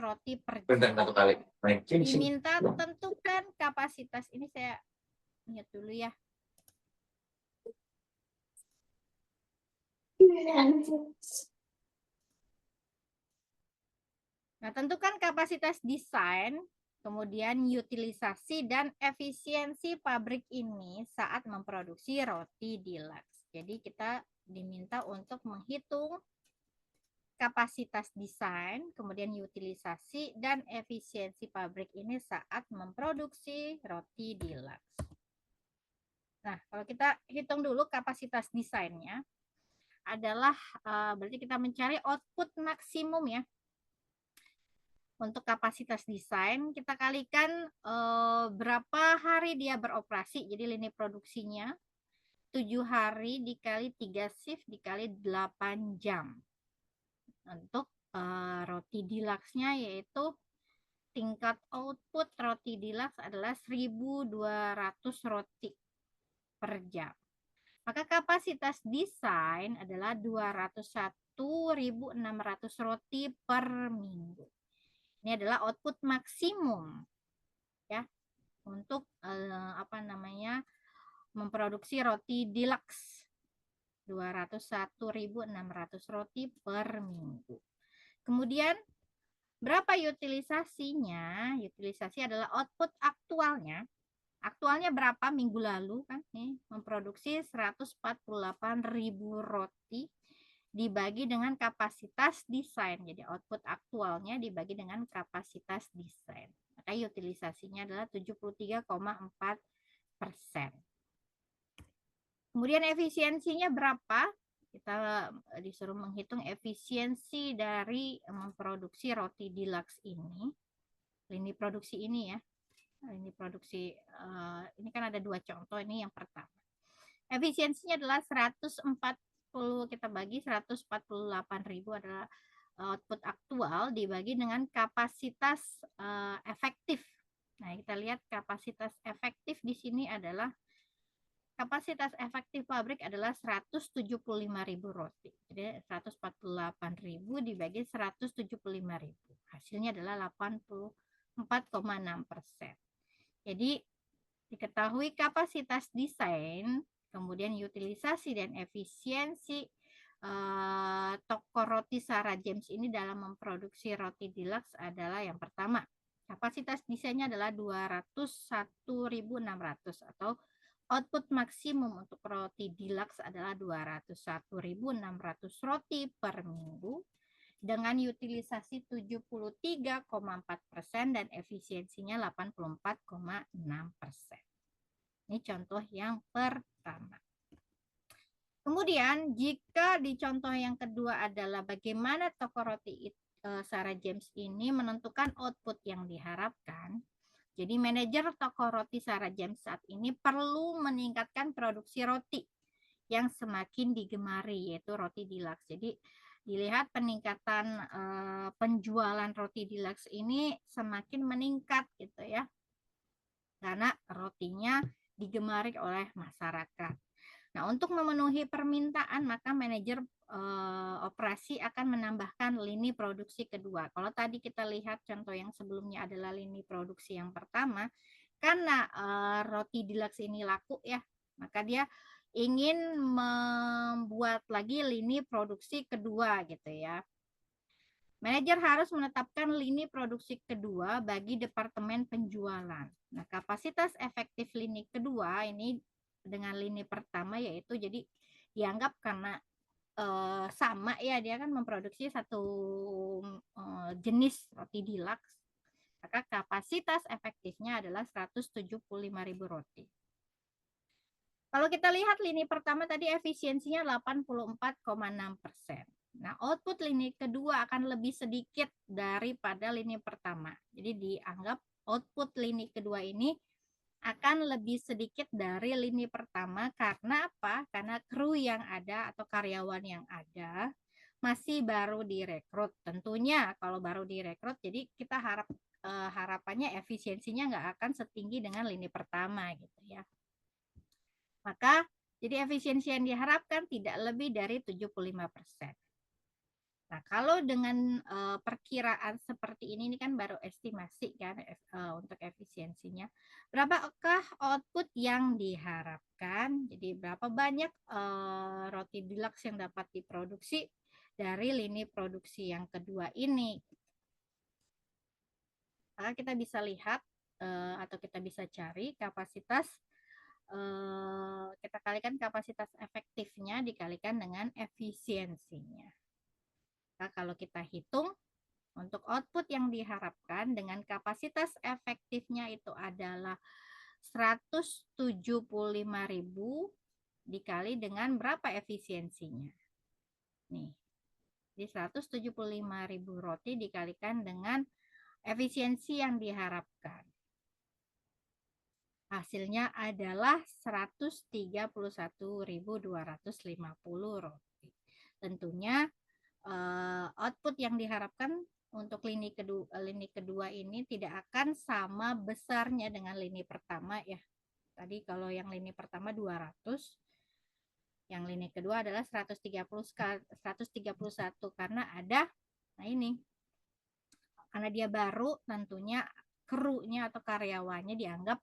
Speaker 1: roti per jam. Diminta tentukan kapasitas. Ini saya lihat dulu ya. Nah, tentukan kapasitas desain, kemudian utilisasi dan efisiensi pabrik ini saat memproduksi roti deluxe. Jadi kita diminta untuk menghitung kapasitas desain, kemudian utilisasi dan efisiensi pabrik ini saat memproduksi roti deluxe. Nah, kalau kita hitung dulu kapasitas desainnya adalah berarti kita mencari output maksimum ya. Untuk kapasitas desain kita kalikan berapa hari dia beroperasi. Jadi lini produksinya 7 hari dikali 3 shift dikali 8 jam. Untuk roti deluxe-nya yaitu tingkat output roti deluxe adalah 1.200 roti per jam. Maka kapasitas desain adalah 201.600 roti per minggu. Ini adalah output maksimum ya untuk memproduksi roti deluxe. 201.600 roti per minggu. Kemudian berapa utilisasinya? Utilisasi adalah output aktualnya. Aktualnya berapa minggu lalu kan? Nih, memproduksi 148.000 roti dibagi dengan kapasitas desain. Jadi output aktualnya dibagi dengan kapasitas desain. Maka utilisasinya adalah 73,4%. Kemudian efisiensinya berapa? Kita disuruh menghitung efisiensi dari memproduksi roti deluxe ini. Lini produksi ini ya. Lini produksi ini kan ada 2 contoh, ini yang pertama. Efisiensinya adalah 140, kita bagi 148.000 adalah output aktual dibagi dengan kapasitas efektif. Nah, kita lihat kapasitas efektif di sini adalah kapasitas efektif pabrik adalah 175.000 roti. Jadi 148.000 dibagi 175.000. Hasilnya adalah 84,6%. Jadi diketahui kapasitas desain, kemudian utilisasi dan efisiensi toko roti Sarah James ini dalam memproduksi roti deluxe adalah yang pertama. Kapasitas desainnya adalah 201.600 atau output maksimum untuk roti deluxe adalah 201.600 roti per minggu dengan utilisasi 73,4% dan efisiensinya 84,6%. Ini contoh yang pertama. Kemudian jika di contoh yang kedua adalah bagaimana toko roti Sarah James ini menentukan output yang diharapkan. Jadi manajer toko roti Sarah James saat ini perlu meningkatkan produksi roti yang semakin digemari, yaitu roti deluxe. Jadi dilihat peningkatan penjualan roti deluxe ini semakin meningkat gitu ya, karena rotinya digemari oleh masyarakat. Nah, untuk memenuhi permintaan, maka manajer operasi akan menambahkan lini produksi kedua. Kalau tadi kita lihat contoh yang sebelumnya adalah lini produksi yang pertama, karena roti deluxe ini laku ya, maka dia ingin membuat lagi lini produksi kedua gitu ya. Manajer harus menetapkan lini produksi kedua bagi departemen penjualan. Nah, kapasitas efektif lini kedua ini dengan lini pertama yaitu jadi dianggap karena sama ya, dia kan memproduksi satu jenis roti deluxe, maka kapasitas efektifnya adalah 175.000 roti. Kalau kita lihat lini pertama tadi efisiensinya 84,6%. Nah, output lini kedua akan lebih sedikit daripada lini pertama. Jadi dianggap output lini kedua ini akan lebih sedikit dari lini pertama. Karena apa? Karena kru yang ada atau karyawan yang ada masih baru direkrut. Tentunya kalau baru direkrut, jadi kita harapannya efisiensinya nggak akan setinggi dengan lini pertama gitu ya. Maka jadi efisiensi yang diharapkan tidak lebih dari 75%. Nah, kalau dengan perkiraan seperti ini kan baru estimasi kan untuk efisiensinya. Berapakah output yang diharapkan? Jadi berapa banyak roti deluxe yang dapat diproduksi dari lini produksi yang kedua ini? Maka kita bisa lihat atau kita bisa cari kapasitas, kita kalikan kapasitas efektifnya dikalikan dengan efisiensinya. Nah, kalau kita hitung untuk output yang diharapkan dengan kapasitas efektifnya itu adalah 175.000 dikali dengan berapa efisiensinya. Nih, di 175.000 roti dikalikan dengan efisiensi yang diharapkan. Hasilnya adalah 131.250 roti. Tentunya output yang diharapkan untuk lini kedua ini tidak akan sama besarnya dengan lini pertama ya. Tadi kalau yang lini pertama 200, yang lini kedua adalah 131 karena ada, nah ini, karena dia baru tentunya krunya atau karyawannya dianggap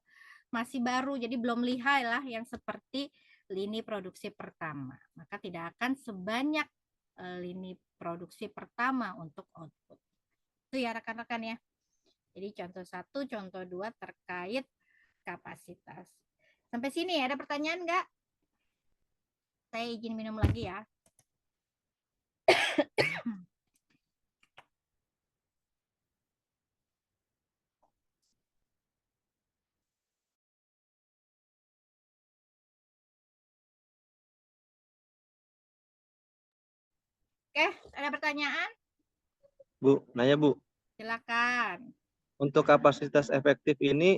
Speaker 1: masih baru, jadi belum lihai lah yang seperti lini produksi pertama. Maka tidak akan sebanyak lini produksi pertama untuk output. Itu ya rekan-rekan ya. Jadi contoh 1, contoh 2 terkait kapasitas. Sampai sini ada pertanyaan nggak? Saya izin minum lagi ya. Oke, ada pertanyaan?
Speaker 2: Bu, nanya Bu.
Speaker 1: Silakan.
Speaker 2: Untuk kapasitas efektif ini,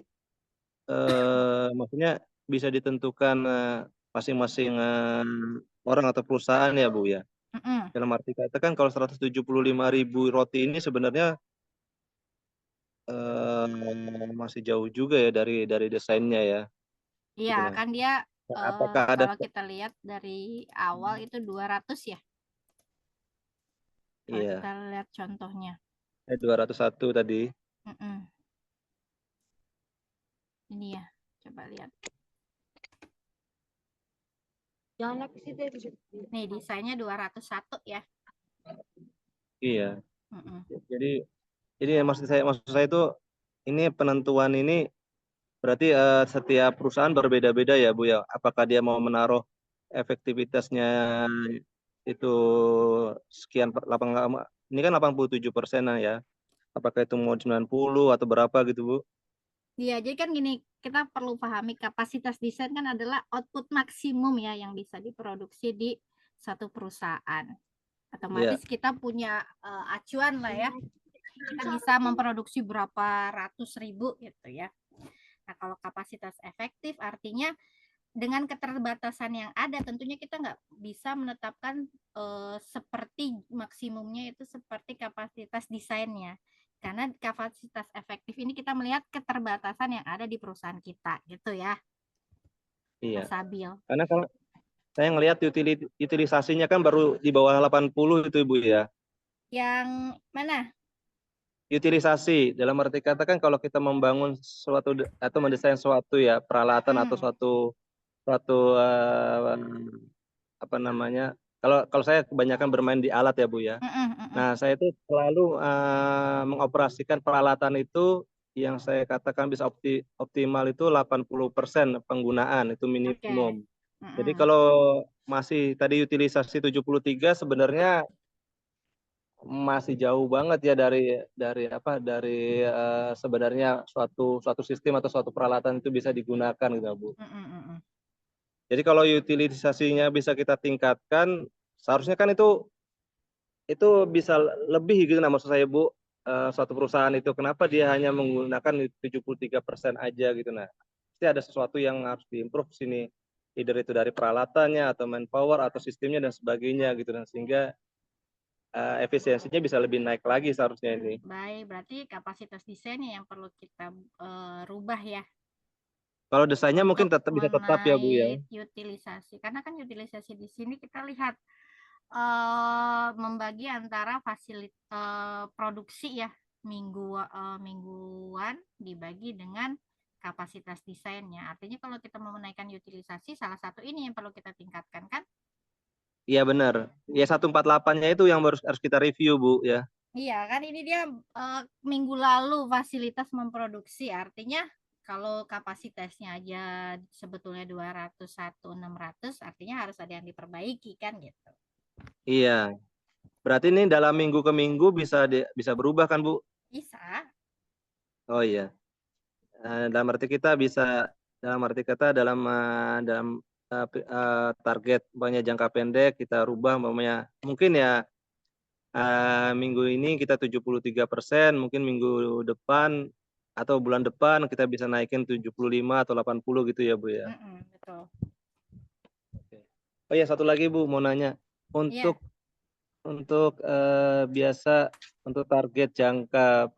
Speaker 2: maksudnya bisa ditentukan masing-masing orang atau perusahaan ya Bu ya. Dalam arti kata kan kalau 175.000 roti ini sebenarnya masih jauh juga ya dari desainnya ya.
Speaker 1: Iya,
Speaker 2: Gitu,
Speaker 1: kan dia
Speaker 2: apakah ada
Speaker 1: kalau kita lihat dari awal itu 200 ya. Kalau
Speaker 2: iya.
Speaker 1: kita lihat contohnya.
Speaker 2: 201 tadi.
Speaker 1: Ini ya, coba lihat.
Speaker 3: Jangan ke situ.
Speaker 1: Nih, desainnya 201 ya.
Speaker 2: Iya. Jadi maksud saya itu ini penentuan ini berarti setiap perusahaan berbeda-beda ya Bu ya. Apakah dia mau menaruh efektivitasnya itu sekian ini kan 87% ya. Apakah itu mau 90 atau berapa gitu Bu?
Speaker 1: Iya, jadi kan gini, kita perlu pahami kapasitas desain kan adalah output maksimum ya yang bisa diproduksi di satu perusahaan. Otomatis kita punya acuan lah ya. Kita bisa memproduksi berapa ratus ribu gitu ya. Nah, kalau kapasitas efektif artinya dengan keterbatasan yang ada tentunya kita nggak bisa menetapkan seperti maksimumnya itu seperti kapasitas desainnya, karena kapasitas efektif ini kita melihat keterbatasan yang ada di perusahaan kita gitu ya,
Speaker 2: Iya.
Speaker 1: Mas Sabil.
Speaker 2: Karena kalau saya ngelihat utilisasinya kan baru di bawah 80 itu Ibu ya.
Speaker 1: Yang mana?
Speaker 2: Utilisasi dalam arti kata kan kalau kita membangun suatu atau mendesain suatu ya peralatan atau suatu apa namanya, kalau saya kebanyakan bermain di alat ya Bu ya. Nah saya itu selalu mengoperasikan peralatan itu yang saya katakan bisa optimal itu 80% penggunaan itu minimum. Jadi kalau masih tadi utilisasi 73 sebenarnya masih jauh banget ya dari sebenarnya suatu sistem atau suatu peralatan itu bisa digunakan gitu Bu. Jadi kalau utilisasinya bisa kita tingkatkan, seharusnya kan itu bisa lebih gitu. Nah maksud saya Bu, suatu perusahaan itu kenapa dia hanya menggunakan 73% aja gitu. Nah pasti ada sesuatu yang harus diimprove sini, either itu dari peralatannya atau manpower atau sistemnya dan sebagainya gitu. Dan sehingga efisiensinya bisa lebih naik lagi seharusnya ini.
Speaker 1: Baik, berarti kapasitas desainnya yang perlu kita rubah ya.
Speaker 2: Kalau desainnya mungkin bisa tetap ya Bu ya.
Speaker 1: Utilisasi, karena kan utilisasi di sini kita lihat membagi antara fasilitas produksi ya, mingguan dibagi dengan kapasitas desainnya. Artinya kalau kita mau menaikkan utilisasi, salah satu ini yang perlu kita tingkatkan kan?
Speaker 2: Iya benar. Ya 148-nya itu yang harus kita review Bu ya.
Speaker 1: Iya kan ini dia minggu lalu fasilitas memproduksi, artinya kalau kapasitasnya aja sebetulnya 201.600 artinya harus ada yang diperbaiki kan gitu.
Speaker 2: Iya. Berarti ini dalam minggu ke minggu bisa berubah kan Bu?
Speaker 1: Bisa.
Speaker 2: Oh iya. Dalam arti kita bisa dalam target umpamanya jangka pendek kita rubah umpamanya mungkin ya minggu ini kita 73%, mungkin minggu depan atau bulan depan kita bisa naikin 75 atau 80 gitu ya Bu ya.
Speaker 1: Betul.
Speaker 2: Oh ya satu lagi Bu mau nanya untuk biasa untuk target jangka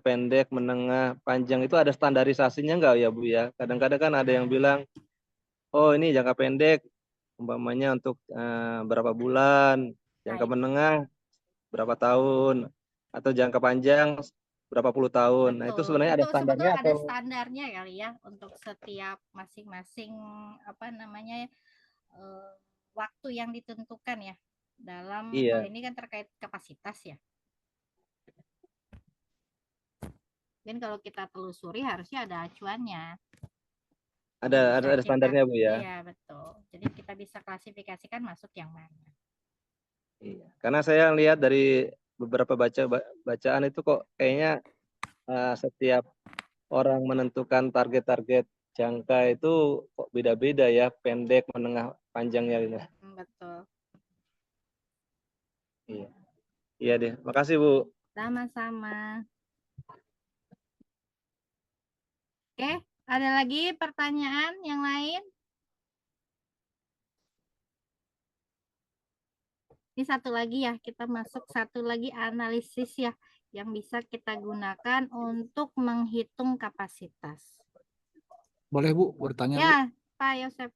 Speaker 2: pendek, menengah, panjang itu ada standarisasinya nggak ya Bu ya? Kadang-kadang kan ada yang bilang, oh ini jangka pendek, umpamanya untuk berapa bulan, jangka menengah berapa tahun, atau jangka panjang berapa puluh tahun. Nah itu sebenarnya ada standarnya
Speaker 1: sebetulnya
Speaker 2: atau?
Speaker 1: ada standarnya kali ya untuk setiap masing-masing apa namanya waktu yang ditentukan ya dalam kalau ini kan terkait kapasitas ya. Dan kalau kita telusuri harusnya ada acuannya.
Speaker 2: Ada standarnya Bu ya.
Speaker 1: Iya betul. Jadi kita bisa klasifikasikan masuk yang mana.
Speaker 2: Iya. Karena saya lihat dari beberapa bacaan itu kok kayaknya setiap orang menentukan target-target jangka itu kok beda-beda ya, pendek, menengah, panjangnya gitu.
Speaker 1: Betul.
Speaker 2: Iya. Iya deh. Makasih Bu.
Speaker 1: Sama-sama. Oke, ada lagi pertanyaan yang lain? Ini satu lagi ya, kita masuk satu lagi analisis ya yang bisa kita gunakan untuk menghitung kapasitas.
Speaker 5: Boleh Bu bertanya
Speaker 1: ya,
Speaker 5: Bu?
Speaker 1: Pak Yosep.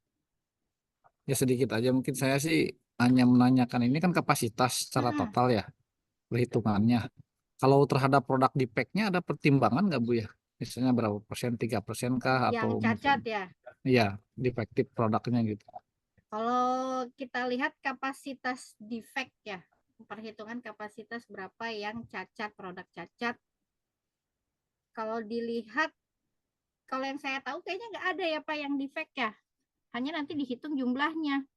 Speaker 5: Ya sedikit aja mungkin saya sih hanya menanyakan ini kan kapasitas secara total ya perhitungannya. Kalau terhadap produk defect-nya ada pertimbangan nggak Bu ya? Misalnya berapa persen, 3% kah
Speaker 1: Yang
Speaker 5: atau
Speaker 1: cacat ya?
Speaker 5: Iya, defektif produknya gitu.
Speaker 1: Kalau kita lihat kapasitas defect ya, perhitungan kapasitas berapa yang cacat, produk cacat. Kalau dilihat, kalau yang saya tahu kayaknya nggak ada ya Pak yang defect ya. Hanya nanti dihitung jumlahnya.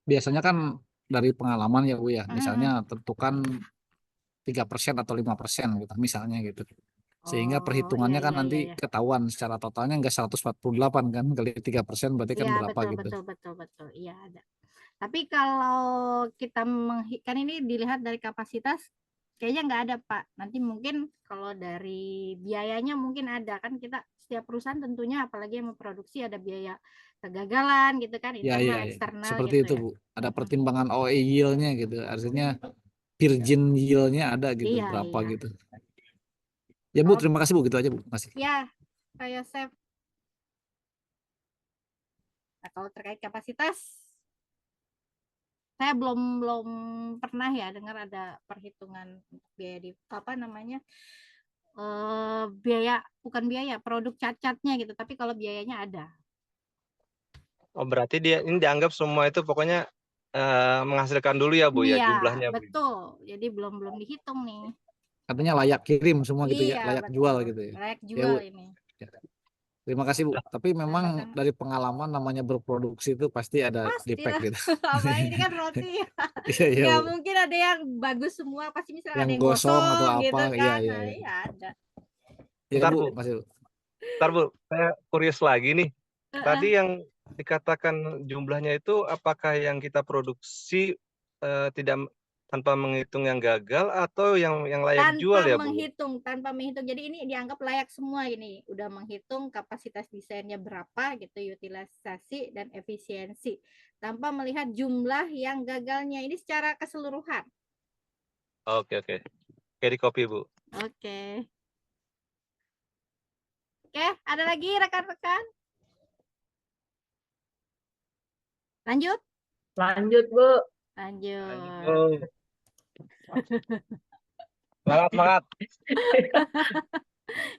Speaker 5: Biasanya kan dari pengalaman ya Bu ya, misalnya tentukan 3% atau 5% gitu, misalnya gitu. Sehingga perhitungannya kan nanti ketahuan secara totalnya enggak 148 kan, kali 3% berarti kan berapa gitu.
Speaker 1: Betul. Iya ada. Tapi kalau kita kan ini dilihat dari kapasitas, kayaknya nggak ada Pak. Nanti mungkin kalau dari biayanya mungkin ada kan kita setiap perusahaan tentunya apalagi yang memproduksi ada biaya kegagalan gitu kan,
Speaker 5: Ya,
Speaker 1: internal,
Speaker 5: ya, ya.
Speaker 1: eksternal
Speaker 5: Seperti
Speaker 1: gitu
Speaker 5: itu,
Speaker 1: ya.
Speaker 5: Bu. Ada pertimbangan OE yield-nya gitu. Artinya virgin yield-nya ada gitu,
Speaker 1: Iya,
Speaker 5: berapa
Speaker 1: iya.
Speaker 5: gitu. Ya, Bu,
Speaker 1: Oh,
Speaker 5: terima kasih, Bu. Gitu aja, Bu. Makasih.
Speaker 1: ya, Pak Yosef. Nah, kalau terkait kapasitas, saya belum pernah ya dengar ada perhitungan untuk biaya di apa namanya biaya, bukan biaya, produk cacatnya gitu, tapi kalau biayanya ada.
Speaker 2: Oh, berarti dia ini dianggap semua itu pokoknya menghasilkan dulu ya Bu ya,
Speaker 1: Iya,
Speaker 2: jumlahnya Bu.
Speaker 1: betul. Jadi belum dihitung nih.
Speaker 5: Katanya layak kirim semua gitu ya,
Speaker 1: Iya,
Speaker 5: layak
Speaker 1: betul.
Speaker 5: jual gitu ya.
Speaker 1: Layak
Speaker 5: Ya,
Speaker 1: jual
Speaker 5: Bu.
Speaker 1: ini.
Speaker 5: Ya. Terima kasih, Bu. Tapi memang
Speaker 1: Sama-sama.
Speaker 5: dari pengalaman namanya berproduksi itu pasti ada defect
Speaker 1: Pastilah.
Speaker 5: gitu.
Speaker 1: Apa ini kan roti.
Speaker 5: Iya, iya,
Speaker 1: Nggak
Speaker 5: Bu.
Speaker 1: mungkin ada yang bagus semua, pasti misalnya
Speaker 5: Yang
Speaker 1: ada yang
Speaker 5: gosong atau
Speaker 1: gosong
Speaker 5: apa.
Speaker 1: gitu
Speaker 5: Iya,
Speaker 1: kan.
Speaker 5: iya,
Speaker 1: Nah,
Speaker 5: iya.
Speaker 1: iya ada.
Speaker 5: Ya,
Speaker 2: Bentar,
Speaker 5: Bu.
Speaker 2: Bu.
Speaker 5: Masih, Bu.
Speaker 2: Bentar Bu, saya curious lagi nih.
Speaker 1: Heeh.
Speaker 2: Tadi yang dikatakan jumlahnya itu apakah yang kita produksi tidak tanpa menghitung yang gagal atau yang layak jual
Speaker 1: Tanpa
Speaker 2: ya Bu?
Speaker 1: menghitung, tanpa menghitung. Jadi ini dianggap layak semua ini. Udah menghitung kapasitas desainnya berapa gitu, utilisasi dan efisiensi. Tanpa melihat jumlah yang gagalnya. Ini secara keseluruhan.
Speaker 2: Oke, oke. Oke, di copy Bu.
Speaker 1: Oke. Oke, ada lagi rekan-rekan? Lanjut?
Speaker 3: Lanjut, Bu.
Speaker 1: Lanjut.
Speaker 2: Semangat, semangat.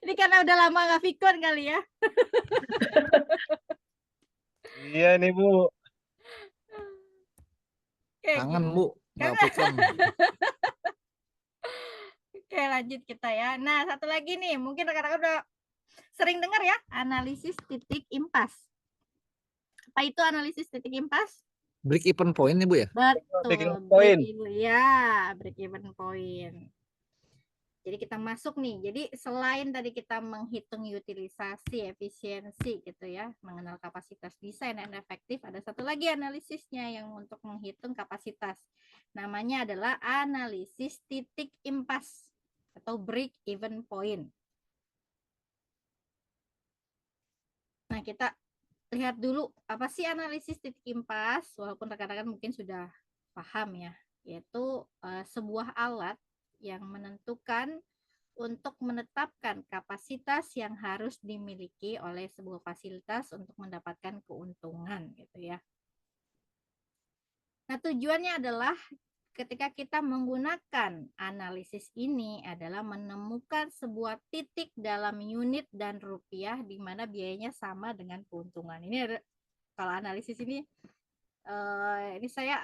Speaker 1: Ini karena udah lama nggak vikon kali ya.
Speaker 2: Iya nih Bu.
Speaker 1: Oke,
Speaker 5: Kangen, Bu. Nggak pikon.
Speaker 1: Oke, lanjut kita ya. Nah, satu lagi nih, mungkin rekan-rekan udah sering dengar ya, analisis titik impas. Apa itu analisis titik impas?
Speaker 5: Break even point nih, Bu ya?
Speaker 1: Betul,
Speaker 2: Point.
Speaker 1: break even point. Jadi kita masuk nih. Jadi selain tadi kita menghitung utilisasi, efisiensi gitu ya, mengenal kapasitas desain dan efektif, ada satu lagi analisisnya yang untuk menghitung kapasitas. Namanya adalah analisis titik impas atau break even point. Nah, kita lihat dulu apa sih analisis titik impas, walaupun rekan-rekan mungkin sudah paham ya, yaitu sebuah alat yang menentukan untuk menetapkan kapasitas yang harus dimiliki oleh sebuah fasilitas untuk mendapatkan keuntungan gitu ya. Nah, tujuannya adalah ketika kita menggunakan analisis ini adalah menemukan sebuah titik dalam unit dan rupiah di mana biayanya sama dengan keuntungan. Ini ada, kalau analisis ini saya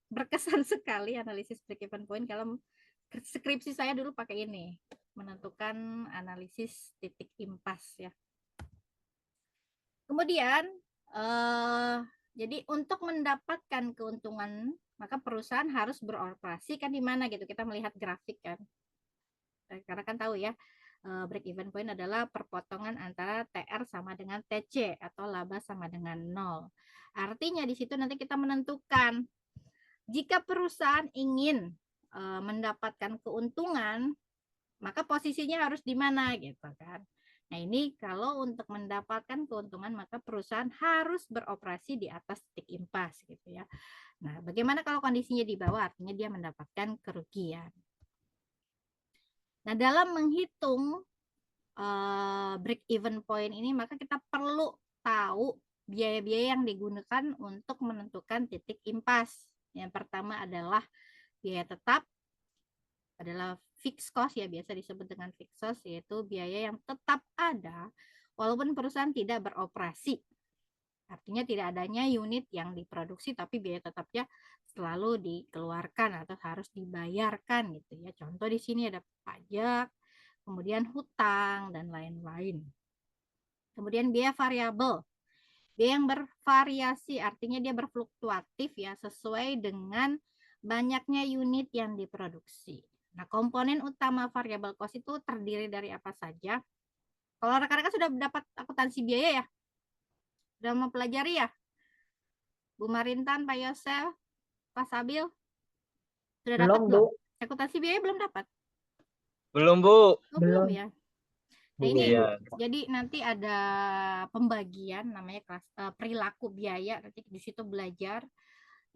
Speaker 1: berkesan sekali analisis break even point. Kalau skripsi saya dulu pakai ini, menentukan analisis titik impas ya. Kemudian jadi untuk mendapatkan keuntungan maka perusahaan harus beroperasi kan di mana gitu, kita melihat grafik kan, karena kan tahu ya break even point adalah perpotongan antara TR sama dengan TC atau laba sama dengan 0. Artinya di situ nanti kita menentukan jika perusahaan ingin mendapatkan keuntungan maka posisinya harus di mana gitu kan. Nah, ini kalau untuk mendapatkan keuntungan maka perusahaan harus beroperasi di atas titik impas gitu ya. Nah, bagaimana kalau kondisinya di bawah? Artinya dia mendapatkan kerugian. Nah, dalam menghitung break even point ini maka kita perlu tahu biaya-biaya yang digunakan untuk menentukan titik impas. Yang pertama adalah biaya tetap, adalah fixed cost ya, biasa disebut dengan fixed cost, yaitu biaya yang tetap ada walaupun perusahaan tidak beroperasi. Artinya tidak adanya unit yang diproduksi tapi biaya tetapnya selalu dikeluarkan atau harus dibayarkan gitu ya. Contoh di sini ada pajak, kemudian hutang dan lain-lain. Kemudian biaya variabel. Biaya yang bervariasi artinya dia berfluktuatif ya sesuai dengan banyaknya unit yang diproduksi. Nah, komponen utama variabel cost itu terdiri dari apa saja? Kalau rekan-rekan sudah dapat akuntansi biaya ya? Sudah mempelajari ya? Bu Marintan, Pak Yosef, Pak Sabil? Sudah dapat belum? Akuntansi biaya belum dapat?
Speaker 2: Belum Bu.
Speaker 1: Oh, belum ya? Nah, ini
Speaker 2: Iya.
Speaker 1: jadi nanti ada pembagian namanya perilaku biaya. Nanti di situ belajar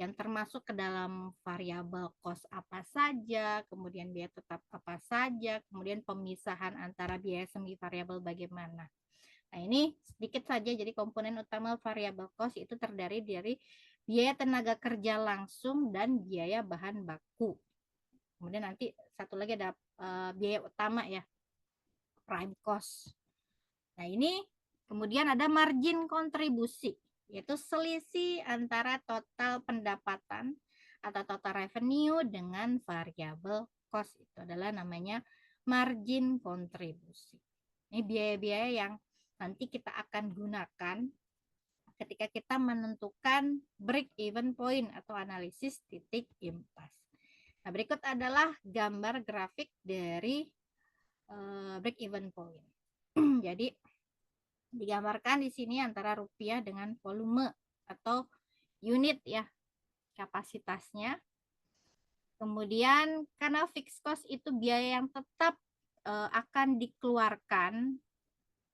Speaker 1: yang termasuk ke dalam variabel cost apa saja, kemudian biaya tetap apa saja, kemudian pemisahan antara biaya semi variabel bagaimana. Nah, ini sedikit saja. Jadi komponen utama variabel cost itu terdiri dari biaya tenaga kerja langsung dan biaya bahan baku. Kemudian nanti satu lagi ada biaya utama ya, prime cost. Nah, ini kemudian ada margin kontribusi, yaitu selisih antara total pendapatan atau total revenue dengan variabel cost. Itu adalah namanya margin kontribusi. Ini biaya-biaya yang nanti kita akan gunakan ketika kita menentukan break even point atau analisis titik impas. Nah, berikut adalah gambar grafik dari break even point. Jadi digambarkan di sini antara rupiah dengan volume atau unit ya, kapasitasnya. Kemudian karena fixed cost itu biaya yang tetap akan dikeluarkan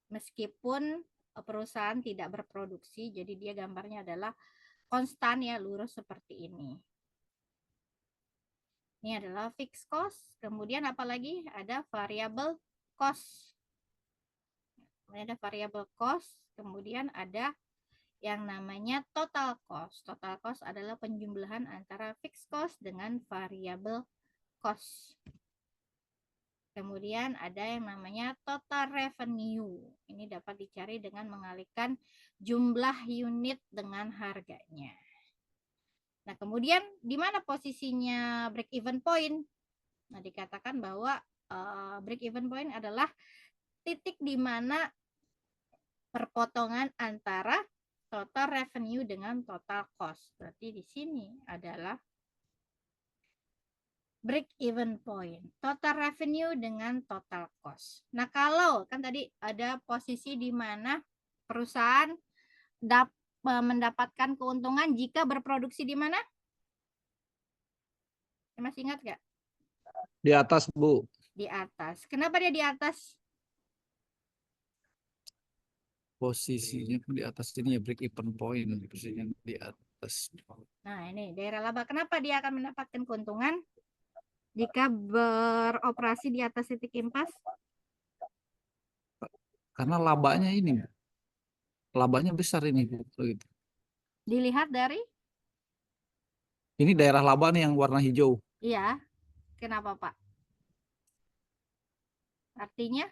Speaker 1: meskipun perusahaan tidak berproduksi, jadi dia gambarnya adalah konstan ya, lurus seperti ini. Ini adalah fixed cost. Kemudian apalagi ada variable cost. Kemudian ada variable cost. Kemudian ada yang namanya total cost. Total cost adalah penjumlahan antara fixed cost dengan variable cost. Kemudian ada yang namanya total revenue. Ini dapat dicari dengan mengalihkan jumlah unit dengan harganya. Nah, kemudian di mana posisinya break even point? Nah, dikatakan bahwa break even point adalah titik di mana perpotongan antara total revenue dengan total cost. Berarti di sini adalah break even point, total revenue dengan total cost. Nah, kalau kan tadi ada posisi di mana perusahaan mendapatkan keuntungan jika berproduksi di mana? Masih ingat nggak?
Speaker 5: Di atas, Bu.
Speaker 1: Di atas. Kenapa dia di atas?
Speaker 5: Posisinya di atas ini ya, break even point, posisinya di atas.
Speaker 1: Nah, ini daerah laba. Kenapa dia akan mendapatkan keuntungan jika beroperasi di atas titik impas?
Speaker 5: Karena labanya ini, labanya besar ini, Bu. Gitu.
Speaker 1: Dilihat dari?
Speaker 5: Ini daerah laba nih yang warna hijau.
Speaker 1: Iya. Kenapa, Pak? Artinya?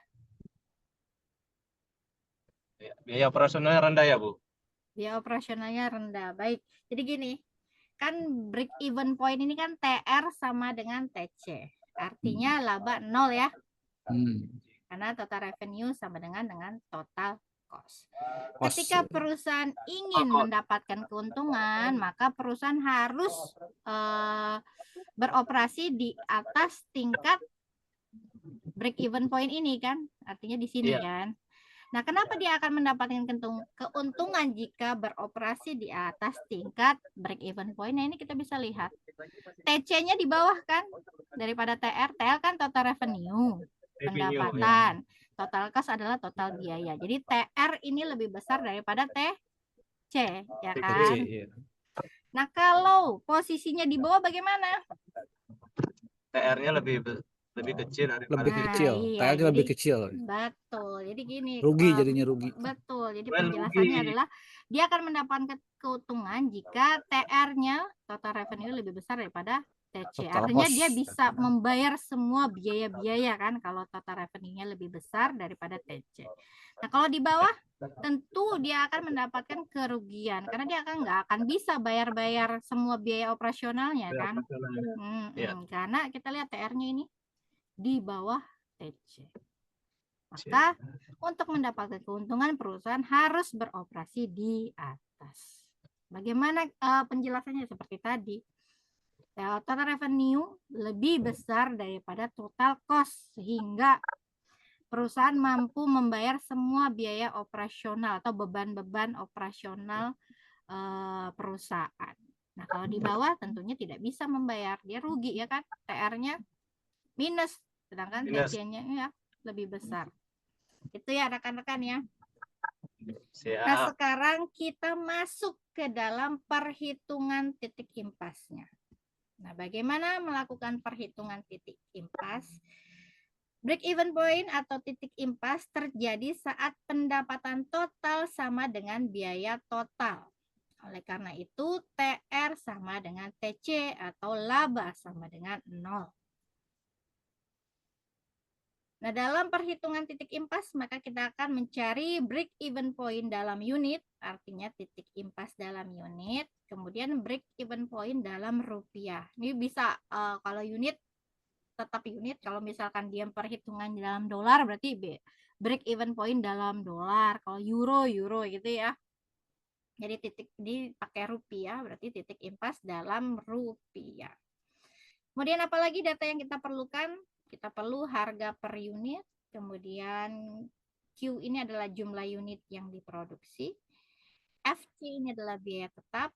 Speaker 2: Biaya operasionalnya rendah ya, Bu?
Speaker 1: Biaya operasionalnya rendah. Baik. Jadi gini, kan break even point ini kan TR sama dengan TC. Artinya laba 0 ya. Karena total revenue sama dengan total cost. Ketika perusahaan ingin mendapatkan keuntungan, maka perusahaan harus beroperasi di atas tingkat break even point ini kan. Artinya di sini kan. Nah, kenapa dia akan mendapatkan keuntungan jika beroperasi di atas tingkat break even point? Nah, ini kita bisa lihat. TC-nya di bawah kan daripada TR. TR kan total revenue, pendapatan. Total cost adalah total biaya. Jadi TR ini lebih besar daripada TC, ya kan? Nah, kalau posisinya di bawah bagaimana?
Speaker 2: TR-nya lebih kecil daripada
Speaker 5: TR-nya lebih kecil.
Speaker 1: Betul. Jadi gini,
Speaker 5: jadinya rugi.
Speaker 1: Betul. Jadi penjelasannya adalah dia akan mendapatkan keuntungan jika TR-nya total revenue lebih besar daripada TC. Artinya dia bisa membayar semua biaya-biaya kan kalau total revenue-nya lebih besar daripada TC. Nah, kalau di bawah tentu dia akan mendapatkan kerugian karena dia nggak akan bisa bayar-bayar semua biaya operasionalnya kan. Karena kita lihat TR-nya ini di bawah TC. Maka untuk mendapatkan keuntungan perusahaan harus beroperasi di atas. Bagaimana penjelasannya seperti tadi? Total revenue lebih besar daripada total cost sehingga perusahaan mampu membayar semua biaya operasional atau beban-beban operasional perusahaan. Nah, kalau di bawah tentunya tidak bisa membayar, dia rugi ya kan? TR-nya minus, sedangkan TC-nya ya lebih besar. Itu ya rekan-rekan ya. Nah,
Speaker 2: Siap.
Speaker 1: sekarang kita masuk ke dalam perhitungan titik impasnya. Nah, bagaimana melakukan perhitungan titik impas? Break even point atau titik impas terjadi saat pendapatan total sama dengan biaya total. Oleh karena itu, TR sama dengan TC atau laba sama dengan 0. Nah, dalam perhitungan titik impas, maka kita akan mencari break even point dalam unit, artinya titik impas dalam unit, kemudian break even point dalam rupiah. Ini bisa kalau unit tetap unit, kalau misalkan dia perhitungan dalam dolar berarti break even point dalam dolar, kalau euro gitu ya. Jadi titik dipakai rupiah berarti titik impas dalam rupiah. Kemudian apalagi data yang kita perlukan? Kita perlu harga per unit, kemudian Q ini adalah jumlah unit yang diproduksi, FC ini adalah biaya tetap,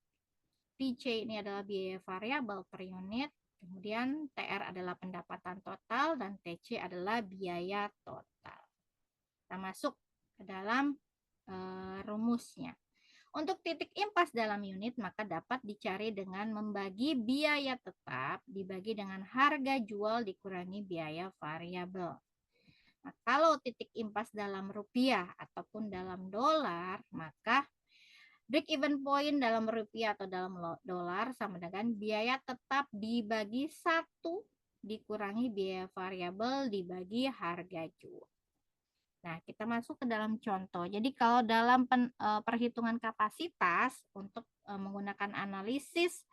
Speaker 1: PC ini adalah biaya variabel per unit, kemudian TR adalah pendapatan total, dan TC adalah biaya total. Kita masuk ke dalam rumusnya. Untuk titik impas dalam unit, maka dapat dicari dengan membagi biaya tetap dibagi dengan harga jual dikurangi biaya variabel. Nah, kalau titik impas dalam rupiah ataupun dalam dolar, maka break even point dalam rupiah atau dalam dolar sama dengan biaya tetap dibagi 1 dikurangi biaya variabel dibagi harga jual. Nah, kita masuk ke dalam contoh. Jadi kalau dalam perhitungan kapasitas untuk menggunakan analisis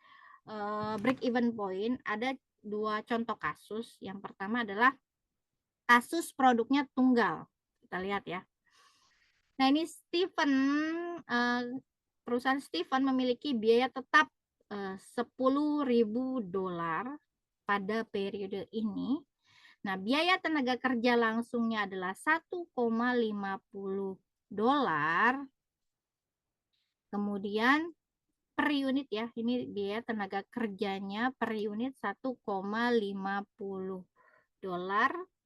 Speaker 1: break even point, ada 2 contoh kasus. Yang pertama adalah kasus produknya tunggal. Kita lihat ya. Nah, ini perusahaan Steven memiliki biaya tetap $10.000 pada periode ini. Nah, biaya tenaga kerja langsungnya adalah $1,50. Kemudian per unit ya, ini biaya tenaga kerjanya per unit $1,50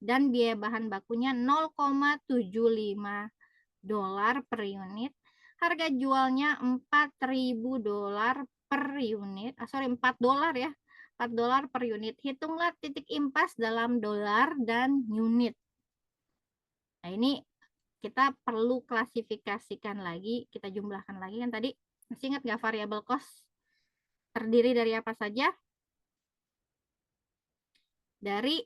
Speaker 1: dan biaya bahan bakunya $0,75 per unit. Harga jualnya $4.000 per unit. $4 ya. $4 per unit. Hitunglah titik impas dalam dolar dan unit. Nah, ini kita perlu klasifikasikan lagi, kita jumlahkan lagi kan tadi. Masih ingat nggak variabel cost terdiri dari apa saja? Dari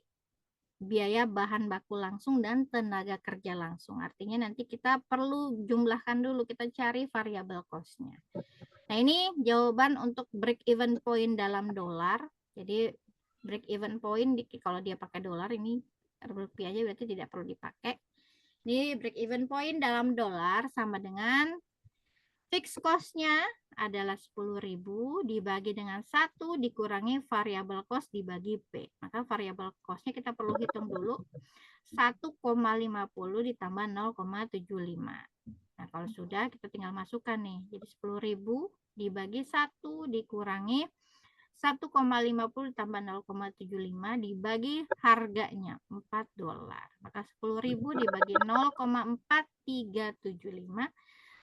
Speaker 1: biaya bahan baku langsung dan tenaga kerja langsung. Artinya nanti kita perlu jumlahkan dulu, kita cari variabel cost-nya. Nah, ini jawaban untuk break even point dalam dolar. Jadi break even point kalau dia pakai dolar, ini rupiah aja berarti tidak perlu dipakai. Ini break even point dalam dolar sama dengan fixed cost-nya adalah 10.000 dibagi dengan 1 dikurangi variabel cost dibagi P. Maka variabel cost-nya kita perlu hitung dulu. 1,50 ditambah 0,75. Nah, kalau sudah kita tinggal masukkan nih. Jadi 10.000 dibagi 1 dikurangi 1,50 ditambah 0,75 dibagi harganya $4. Maka 10.000 dibagi 0,4375.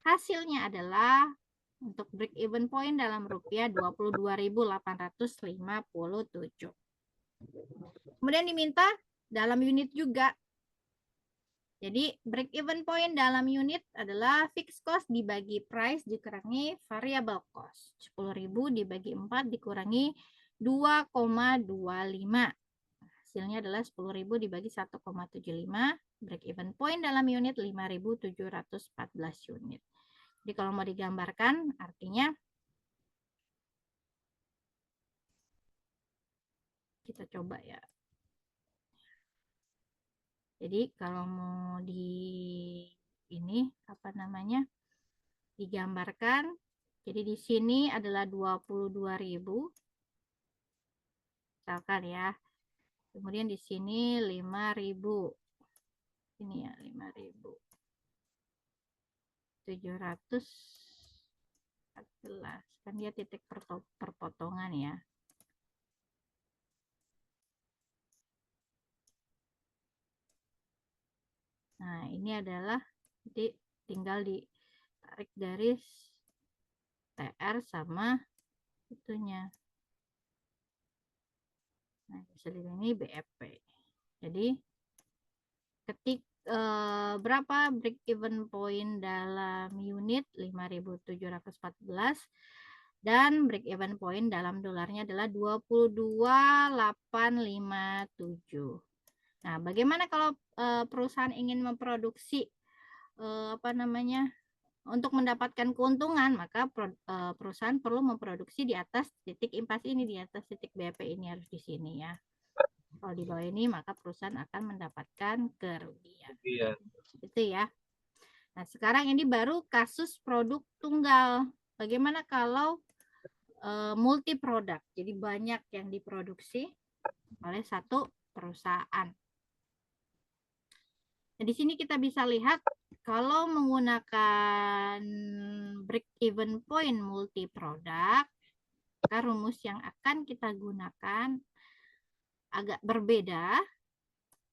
Speaker 1: Hasilnya adalah untuk break even point dalam rupiah 22.857. Kemudian diminta dalam unit juga. Jadi break even point dalam unit adalah fixed cost dibagi price dikurangi variable cost. 10.000 dibagi 4 dikurangi 2,25. Hasilnya adalah 10.000 dibagi 1,75. Break even point dalam unit 5.714 unit. Jadi kalau mau digambarkan artinya kita coba ya. Jadi kalau mau ini apa namanya? Digambarkan. Jadi di sini adalah 22.000. Misalkan ya. Kemudian di sini 5.000. Ini ya 5.000. 714 kan dia titik perpotongan ya. Nah, ini adalah jadi tinggal ditarik garis TR sama itunya. Nah, bisa dilihat ini BEP. Jadi berapa break even point dalam unit 5.714 dan break even point dalam dolarnya adalah 22.857. Nah, bagaimana kalau perusahaan ingin memproduksi untuk mendapatkan keuntungan, maka perusahaan perlu memproduksi di atas titik impas ini, di atas titik BEP ini, harus di sini ya. Kalau di bawah ini maka perusahaan akan mendapatkan kerugian.
Speaker 2: Iya.
Speaker 1: Itu ya. Nah, sekarang ini baru kasus produk tunggal. Bagaimana kalau multi produk? Jadi banyak yang diproduksi oleh satu perusahaan. Nah, di sini kita bisa lihat kalau menggunakan break even point multi produk, maka rumus yang akan kita gunakan agak berbeda,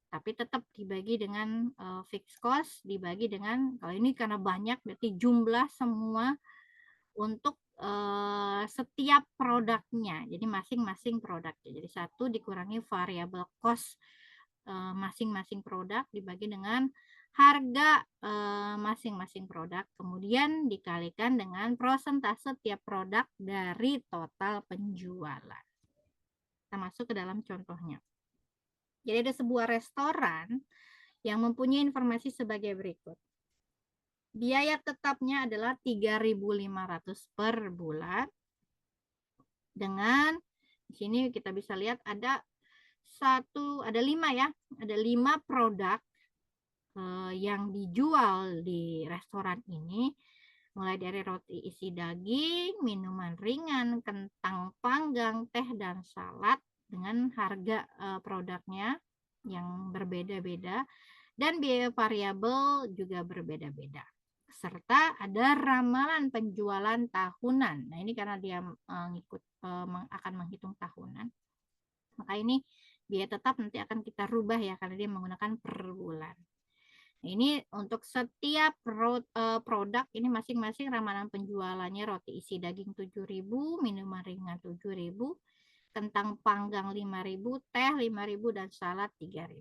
Speaker 1: tapi tetap dibagi dengan fixed cost, dibagi dengan, kalau ini karena banyak berarti jumlah semua untuk setiap produknya. Jadi masing-masing produk. Jadi 1 dikurangi variable cost masing-masing produk dibagi dengan harga masing-masing produk, kemudian dikalikan dengan persentase tiap produk dari total penjualan. Kita masuk ke dalam contohnya. Jadi ada sebuah restoran yang mempunyai informasi sebagai berikut. Biaya tetapnya adalah 3.500 per bulan. Dengan di sini kita bisa lihat ada 5 ya, ada 5 produk yang dijual di restoran ini, mulai dari roti isi daging, minuman ringan, kentang panggang, teh dan salad dengan harga produknya yang berbeda-beda dan biaya variabel juga berbeda-beda. Serta ada ramalan penjualan tahunan. Nah, ini karena dia akan menghitung tahunan. Maka ini biaya tetap nanti akan kita rubah ya karena dia menggunakan per bulan. Ini untuk setiap produk ini masing-masing ramalan penjualannya: roti isi daging 7.000, minuman ringan 7.000, kentang panggang 5.000, teh 5.000 dan salad 3.000.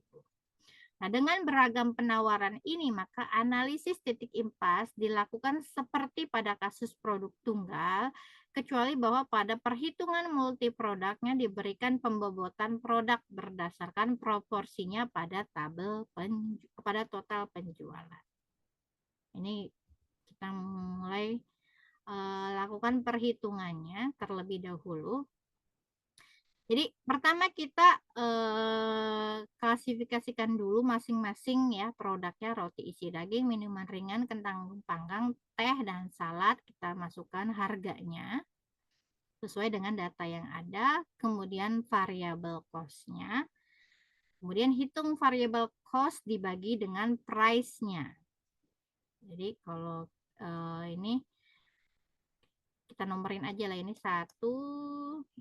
Speaker 1: Nah, dengan beragam penawaran ini maka analisis titik impas dilakukan seperti pada kasus produk tunggal, kecuali bahwa pada perhitungan multi produknya diberikan pembobotan produk berdasarkan proporsinya pada pada total penjualan. Ini kita mulai lakukan perhitungannya terlebih dahulu. Jadi pertama kita klasifikasikan dulu masing-masing ya produknya: roti isi daging, minuman ringan, kentang panggang, teh dan salad. Kita masukkan harganya sesuai dengan data yang ada, kemudian variable cost-nya, kemudian hitung variable cost dibagi dengan price-nya. Jadi kalau ini kita nomorin aja lah, ini 1,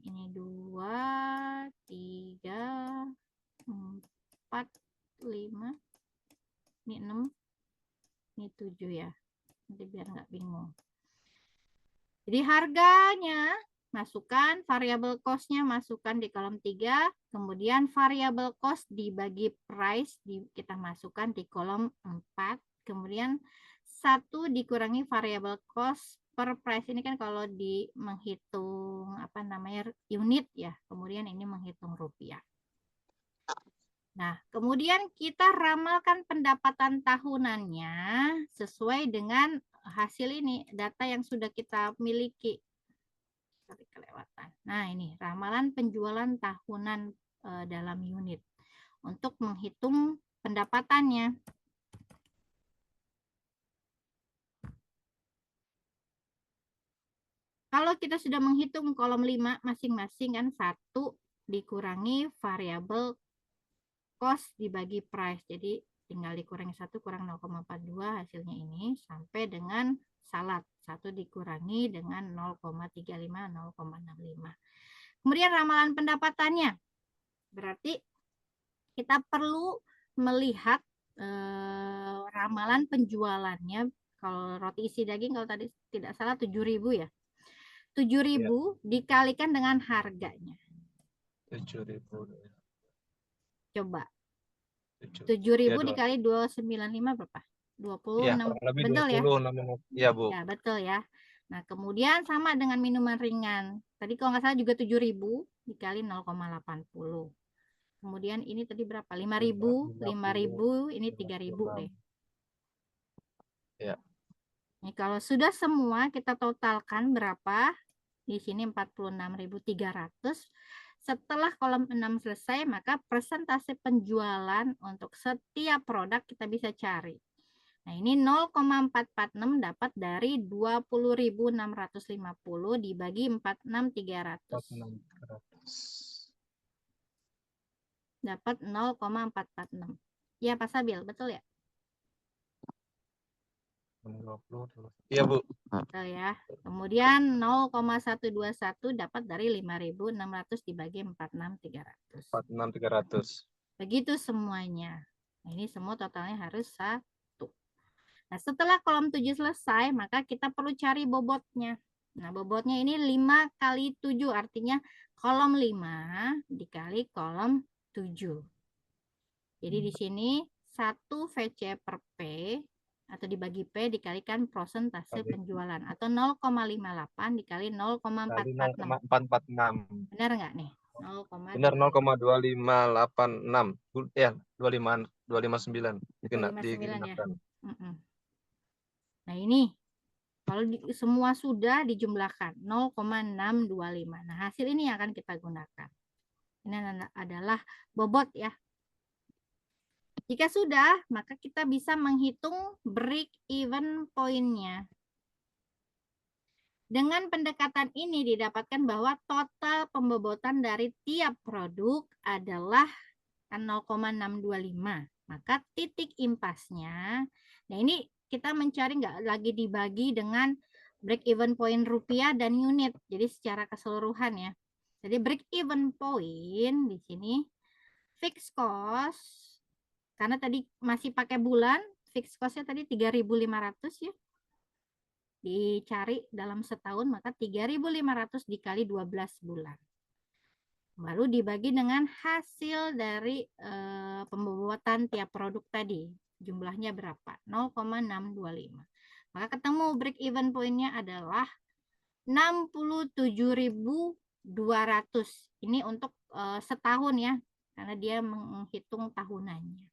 Speaker 1: ini 2, 3, 4, 5, ini 6, ini 7 ya. Nanti biar nggak bingung. Jadi harganya masukkan, variable cost-nya masukkan di kolom 3, kemudian variable cost dibagi price kita masukkan di kolom 4, kemudian 1 dikurangi variable cost per price. Ini kan kalau menghitung unit ya, kemudian ini menghitung rupiah. Nah, kemudian kita ramalkan pendapatan tahunannya sesuai dengan hasil ini, data yang sudah kita miliki. Sorry, kelewatan. Nah, ini ramalan penjualan tahunan dalam unit untuk menghitung pendapatannya. Kalau kita sudah menghitung kolom 5 masing-masing kan, 1 dikurangi variable cost dibagi price. Jadi tinggal dikurangi 1 kurang 0,42 hasilnya ini sampai dengan salad. 1 dikurangi dengan 0,35, 0,65. Kemudian ramalan pendapatannya. Berarti kita perlu melihat ramalan penjualannya kalau roti isi daging kalau tadi tidak salah 7.000 ya. 7.000 dikalikan dengan harganya.
Speaker 2: 7.000.
Speaker 1: Coba.
Speaker 2: 7.
Speaker 1: 7.000
Speaker 2: Ya,
Speaker 1: dikali 295 berapa? 26.
Speaker 2: Iya, kurang lebih
Speaker 1: Betul ya?
Speaker 2: 26. Iya, Bu.
Speaker 1: Ya, betul ya. Nah, kemudian sama dengan minuman ringan. Tadi kalau nggak salah juga 7.000 dikali 0,80. Kemudian ini tadi berapa? 5.000, 5.000, ini 3.000 deh.
Speaker 2: Ya.
Speaker 1: Nih, kalau sudah semua kita totalkan berapa? Di sini 46.300. Setelah kolom 6 selesai, maka persentase penjualan untuk setiap produk kita bisa cari. Nah, ini 0,446 dapat dari 20.650 dibagi 46.300.
Speaker 2: 46.300.
Speaker 1: Dapat 0,446. Ya, Pak Sabil, betul ya?
Speaker 2: 20. Iya, Bu.
Speaker 1: Betul ya. Kemudian 0,121 dapat dari 5.600 dibagi 46.300.
Speaker 2: 46.300.
Speaker 1: Begitu semuanya. Nah, ini semua totalnya harus 1. Nah, setelah kolom 7 selesai, maka kita perlu cari bobotnya. Nah, bobotnya ini 5 kali 7, artinya kolom 5 dikali kolom 7. Jadi di sini 1 VC per P atau dibagi P dikalikan persentase penjualan atau 0,58 dikali 0,446.
Speaker 2: 0,446.
Speaker 1: Benar nggak nih? 0,2.
Speaker 2: Benar 0,2586. Ya, 259. Mungkin
Speaker 1: 259 ya. Nah, ini kalau semua sudah dijumlahkan 0,625. Nah, hasil ini yang akan kita gunakan. Ini adalah bobot ya. Jika sudah, maka kita bisa menghitung break even point-nya. Dengan pendekatan ini didapatkan bahwa total pembobotan dari tiap produk adalah 0,625. Maka titik impasnya, nah ini kita mencari nggak lagi dibagi dengan break even point rupiah dan unit. Jadi secara keseluruhan ya. Jadi break even point di sini fixed cost, karena tadi masih pakai bulan, fixed cost-nya tadi 3.500 ya. Dicari dalam setahun, maka 3.500 dikali 12 bulan. Lalu dibagi dengan hasil dari pembobotan tiap produk tadi. Jumlahnya berapa? 0,625. Maka ketemu break even point-nya adalah 67.200. Ini untuk setahun ya, karena dia menghitung tahunannya.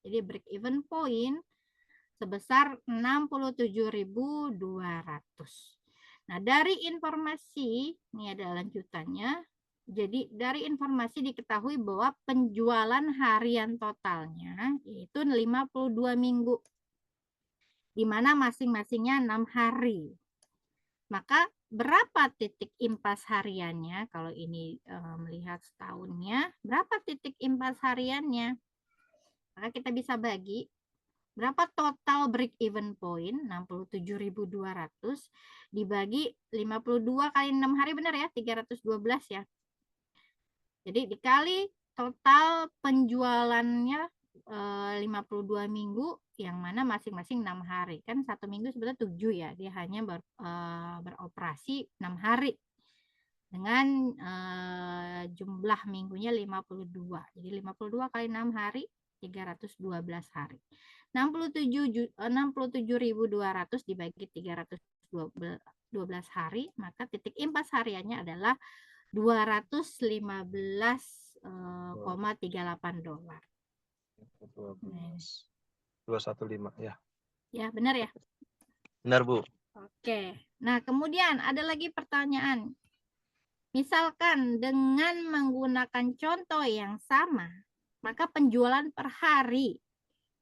Speaker 1: Jadi break even point sebesar 67.200. Nah, dari informasi, ini ada lanjutannya. Jadi dari informasi diketahui bahwa penjualan harian totalnya yaitu 52 minggu. Di mana masing-masingnya 6 hari. Maka berapa titik impas hariannya? Kalau ini melihat setahunnya, berapa titik impas hariannya? Maka kita bisa bagi berapa total break even point 67.200 dibagi 52 kali 6 hari, benar ya, 312 ya. Jadi dikali total penjualannya 52 minggu yang mana masing-masing 6 hari. Kan 1 minggu sebetulnya 7 ya. Dia hanya beroperasi 6 hari. Dengan jumlah minggunya 52. Jadi 52 kali 6 hari 312 hari. 67.200 dibagi 312 hari, maka titik impas hariannya adalah 215,38 dolar.
Speaker 2: 215 ya.
Speaker 1: Ya, benar ya?
Speaker 2: Benar, Bu.
Speaker 1: Oke. Nah, kemudian ada lagi pertanyaan. Misalkan dengan menggunakan contoh yang sama, maka penjualan per hari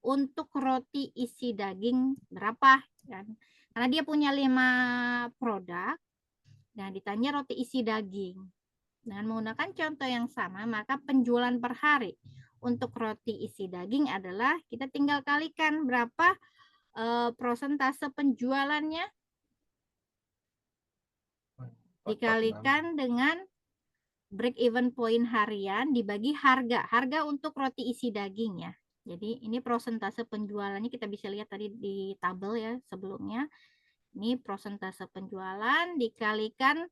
Speaker 1: untuk roti isi daging berapa? Karena dia punya 5 produk, nah ditanya roti isi daging. Dengan menggunakan contoh yang sama, maka penjualan per hari untuk roti isi daging adalah kita tinggal kalikan berapa persentase penjualannya dikalikan dengan break even point harian dibagi harga. Harga untuk roti isi daging ya. Jadi ini prosentase penjualannya kita bisa lihat tadi di tabel ya sebelumnya. Ini prosentase penjualan dikalikan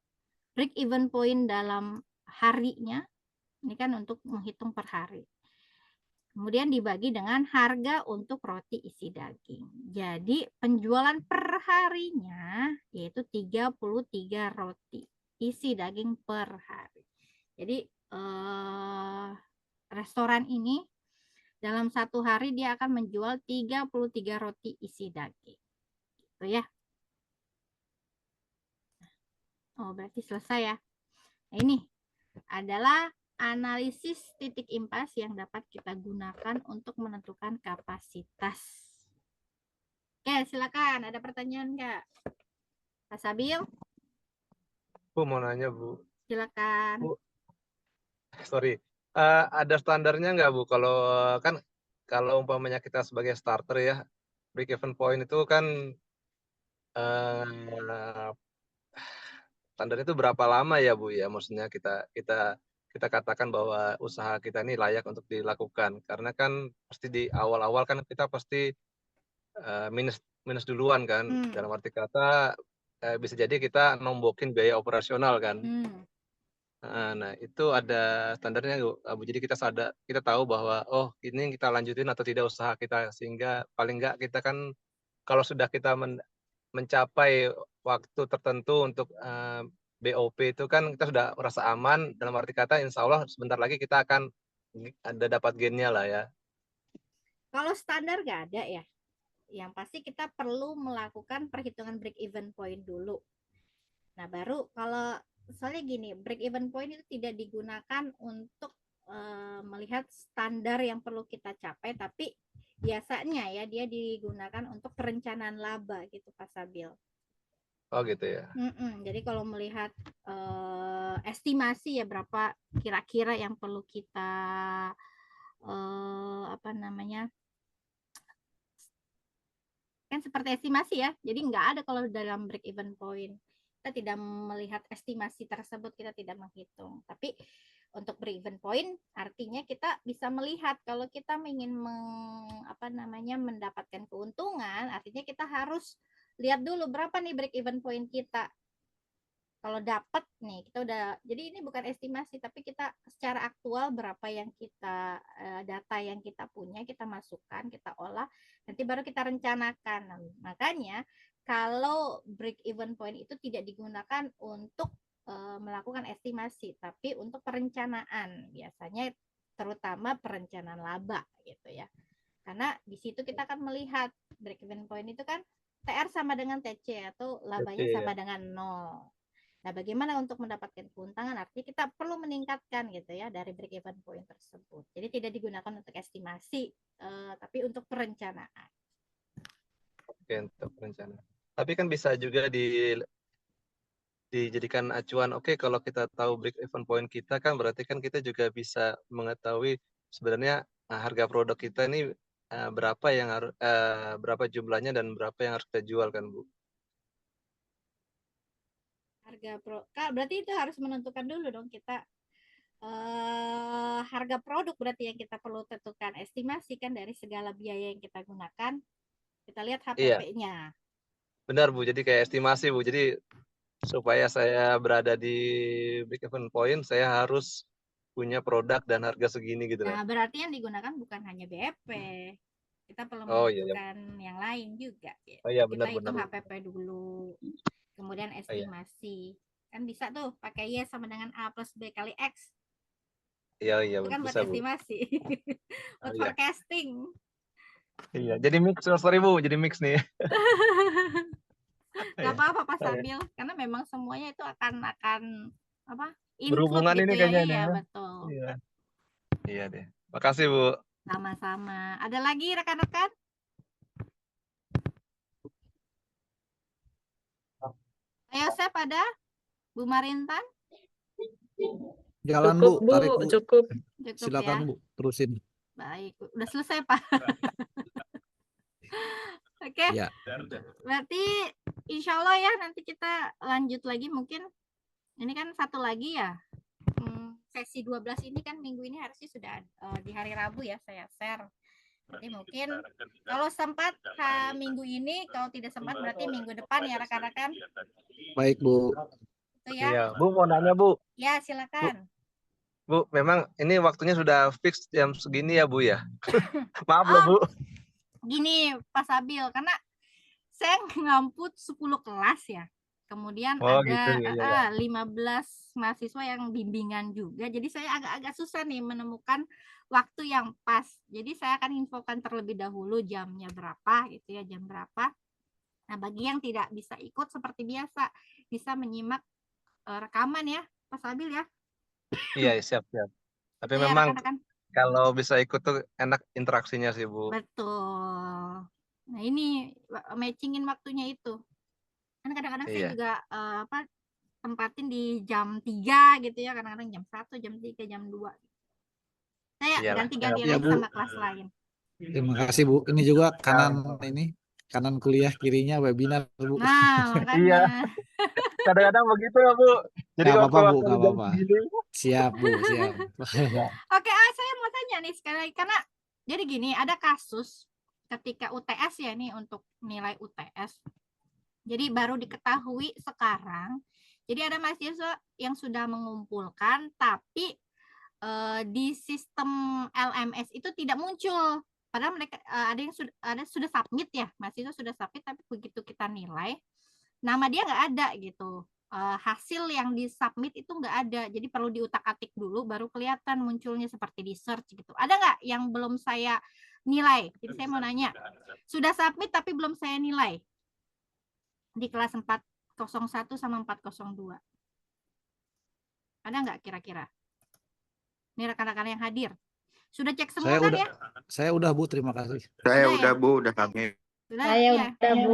Speaker 1: break even point dalam harinya. Ini kan untuk menghitung per hari. Kemudian dibagi dengan harga untuk roti isi daging. Jadi penjualan per harinya yaitu 33 roti isi daging per hari. Jadi restoran ini dalam satu hari dia akan menjual 33 roti isi daging. Gitu ya. Oh, berarti selesai ya. Nah, ini adalah analisis titik impas yang dapat kita gunakan untuk menentukan kapasitas. Oke, silakan. Ada pertanyaan nggak? Pak Sabil,
Speaker 2: Bu mau nanya Bu.
Speaker 1: silakan.
Speaker 2: Bu, sorry. Ada standarnya nggak Bu? Kalau umpamanya kita sebagai starter ya, break even point itu kan standar itu berapa lama ya Bu ya? Maksudnya kita katakan bahwa usaha kita ini layak untuk dilakukan. Karena kan pasti di awal-awal kan kita pasti minus duluan kan. Dalam arti kata bisa jadi kita nombokin biaya operasional kan. Nah, itu ada standarnya Bu. Jadi kita tahu bahwa oh ini kita lanjutin atau tidak usaha kita, sehingga paling enggak kita kan kalau sudah kita mencapai waktu tertentu untuk BOP itu kan kita sudah merasa aman, dalam arti kata insya Allah sebentar lagi kita akan ada dapat gainnya lah ya.
Speaker 1: Kalau standar nggak ada ya. Yang pasti kita perlu melakukan perhitungan break even point dulu. Nah, baru kalau soalnya gini, break even point itu tidak digunakan untuk melihat standar yang perlu kita capai, tapi biasanya ya dia digunakan untuk perencanaan laba gitu Pak Sabil.
Speaker 2: Oh gitu ya.
Speaker 1: Jadi kalau melihat estimasi ya berapa kira-kira yang perlu kita kan seperti estimasi ya. Jadi nggak ada kalau dalam break even point. Kita tidak melihat estimasi tersebut, kita tidak menghitung. Tapi untuk break even point artinya kita bisa melihat kalau kita ingin mendapatkan keuntungan, artinya kita harus lihat dulu berapa nih break even point kita. Kalau dapat nih kita udah, jadi ini bukan estimasi tapi kita secara aktual berapa yang kita data yang kita punya kita masukkan, kita olah, nanti baru kita rencanakan. Nah, makanya kalau break even point itu tidak digunakan untuk melakukan estimasi tapi untuk perencanaan, biasanya terutama perencanaan laba gitu ya. Karena di situ kita akan melihat break even point itu kan TR sama dengan TC atau labanya sama dengan 0. Nah, bagaimana untuk mendapatkan keuntungan? Artinya kita perlu meningkatkan gitu ya dari break even point tersebut. Jadi tidak digunakan untuk estimasi, tapi untuk perencanaan.
Speaker 2: Oke, untuk perencanaan. Tapi kan bisa juga dijadikan acuan. Oke, kalau kita tahu break even point kita kan berarti kan kita juga bisa mengetahui sebenarnya harga produk kita ini berapa yang harus berapa jumlahnya dan berapa yang harus kita jual kan Bu?
Speaker 1: Berarti itu harus menentukan dulu dong kita harga produk, berarti yang kita perlu tentukan. Estimasi kan dari segala biaya yang kita gunakan, kita lihat HPP-nya.
Speaker 2: Benar Bu, jadi kayak estimasi Bu. Jadi supaya saya berada di break even point, saya harus punya produk dan harga segini gitu kan.
Speaker 1: Nah, berarti yang digunakan bukan hanya BEP. Kita perlu menentukan yang lain juga. Gitu.
Speaker 2: Oh iya,
Speaker 1: kita
Speaker 2: benar.
Speaker 1: hitung HPP dulu. Kemudian estimasi. Kan bisa tuh pakai Y sama dengan A plus B kali X.
Speaker 2: Iya,
Speaker 1: itu kan buat
Speaker 2: bisa,
Speaker 1: estimasi. Buat forecasting.
Speaker 2: Iya, jadi mix, sorry Bu, jadi mix nih.
Speaker 1: Gak apa-apa Pak Sabil, karena memang semuanya itu akan
Speaker 2: berhubungan
Speaker 1: gitu
Speaker 2: ini
Speaker 1: ya.
Speaker 2: kayaknya.
Speaker 1: Iya, betul.
Speaker 2: Iya deh. Makasih Bu.
Speaker 1: Sama-sama. Ada lagi rekan-rekan? Ayo Sep, ada? Bu Marintan?
Speaker 5: Jalan Bu, tarik Bu.
Speaker 3: Cukup
Speaker 5: Silakan
Speaker 1: ya?
Speaker 5: Bu, terusin.
Speaker 1: Baik, udah selesai Pak. Oke.
Speaker 5: Ya.
Speaker 1: Berarti insya Allah ya nanti kita lanjut lagi mungkin. Ini kan satu lagi ya. Sesi 12 ini kan minggu ini harusnya sudah di hari Rabu ya saya share. Jadi mungkin kalau sempat minggu ini, kalau tidak sempat berarti minggu depan ya rekan-rekan.
Speaker 5: Baik, Bu.
Speaker 1: Itu ya.
Speaker 2: Iya, Bu mau nanya Bu.
Speaker 1: Ya, silakan.
Speaker 2: Bu, memang ini waktunya sudah fix jam segini ya Bu ya. Maaf loh Bu.
Speaker 1: Gini Pak Sabil, karena saya ngamput 10 kelas ya. Kemudian
Speaker 2: Oh
Speaker 1: ada
Speaker 2: gitu ya.
Speaker 1: 15 mahasiswa yang bimbingan juga. Jadi saya agak-agak susah nih menemukan waktu yang pas. Jadi saya akan infokan terlebih dahulu jamnya berapa gitu ya, jam berapa. Nah, bagi yang tidak bisa ikut seperti biasa, bisa menyimak rekaman ya, Pak Sabil ya.
Speaker 2: Iya, siap-siap. Tapi
Speaker 1: Itu ya
Speaker 2: memang
Speaker 1: rekan-rekan.
Speaker 2: kalau bisa ikut tuh enak interaksinya sih Bu.
Speaker 1: Betul. Nah, ini matchingin waktunya itu. Kan kadang-kadang saya
Speaker 2: Iya.
Speaker 1: juga tempatin di jam 3 gitu ya, kadang-kadang jam 1, jam 3, jam 2. Saya
Speaker 2: Iyalah.
Speaker 1: ganti-ganti
Speaker 5: Ya,
Speaker 1: lagi
Speaker 5: Bu.
Speaker 1: sama kelas lain.
Speaker 5: Terima kasih, Bu. Ini juga kanan kuliah, kirinya webinar, Bu.
Speaker 1: Nah,
Speaker 2: Iya,
Speaker 1: makanya.
Speaker 2: kadang-kadang begitu ya Bu. Jadi
Speaker 5: Nggak apa-apa, Bu.
Speaker 2: waktu
Speaker 5: Nggak
Speaker 2: jam
Speaker 5: apa-apa.
Speaker 2: segini.
Speaker 5: Siap, Bu. Siap.
Speaker 1: Oke, saya mau tanya nih sekali lagi, karena jadi gini, ada kasus ketika UTS ya nih, untuk nilai UTS. Jadi baru diketahui sekarang. Jadi ada mahasiswa yang sudah mengumpulkan, tapi di sistem LMS itu tidak muncul. Padahal mereka ada yang sudah submit ya, mahasiswa sudah submit, tapi begitu kita nilai, nama dia nggak ada gitu. Hasil yang disubmit itu nggak ada. Jadi perlu diutak-atik dulu, baru kelihatan munculnya seperti di search gitu. Ada nggak yang belum saya nilai? Jadi saya mau nanya, sudah submit tapi belum saya nilai di kelas 401 sama 402. Ada nggak kira-kira? Ini rekan-rekan yang hadir. Sudah cek semua kan ya?
Speaker 5: Saya udah, Bu. Terima kasih.
Speaker 4: Saya
Speaker 1: Udah ya?
Speaker 4: udah Bu, udah kami.
Speaker 1: Sudah,
Speaker 3: Saya
Speaker 1: ya?
Speaker 3: udah Bu.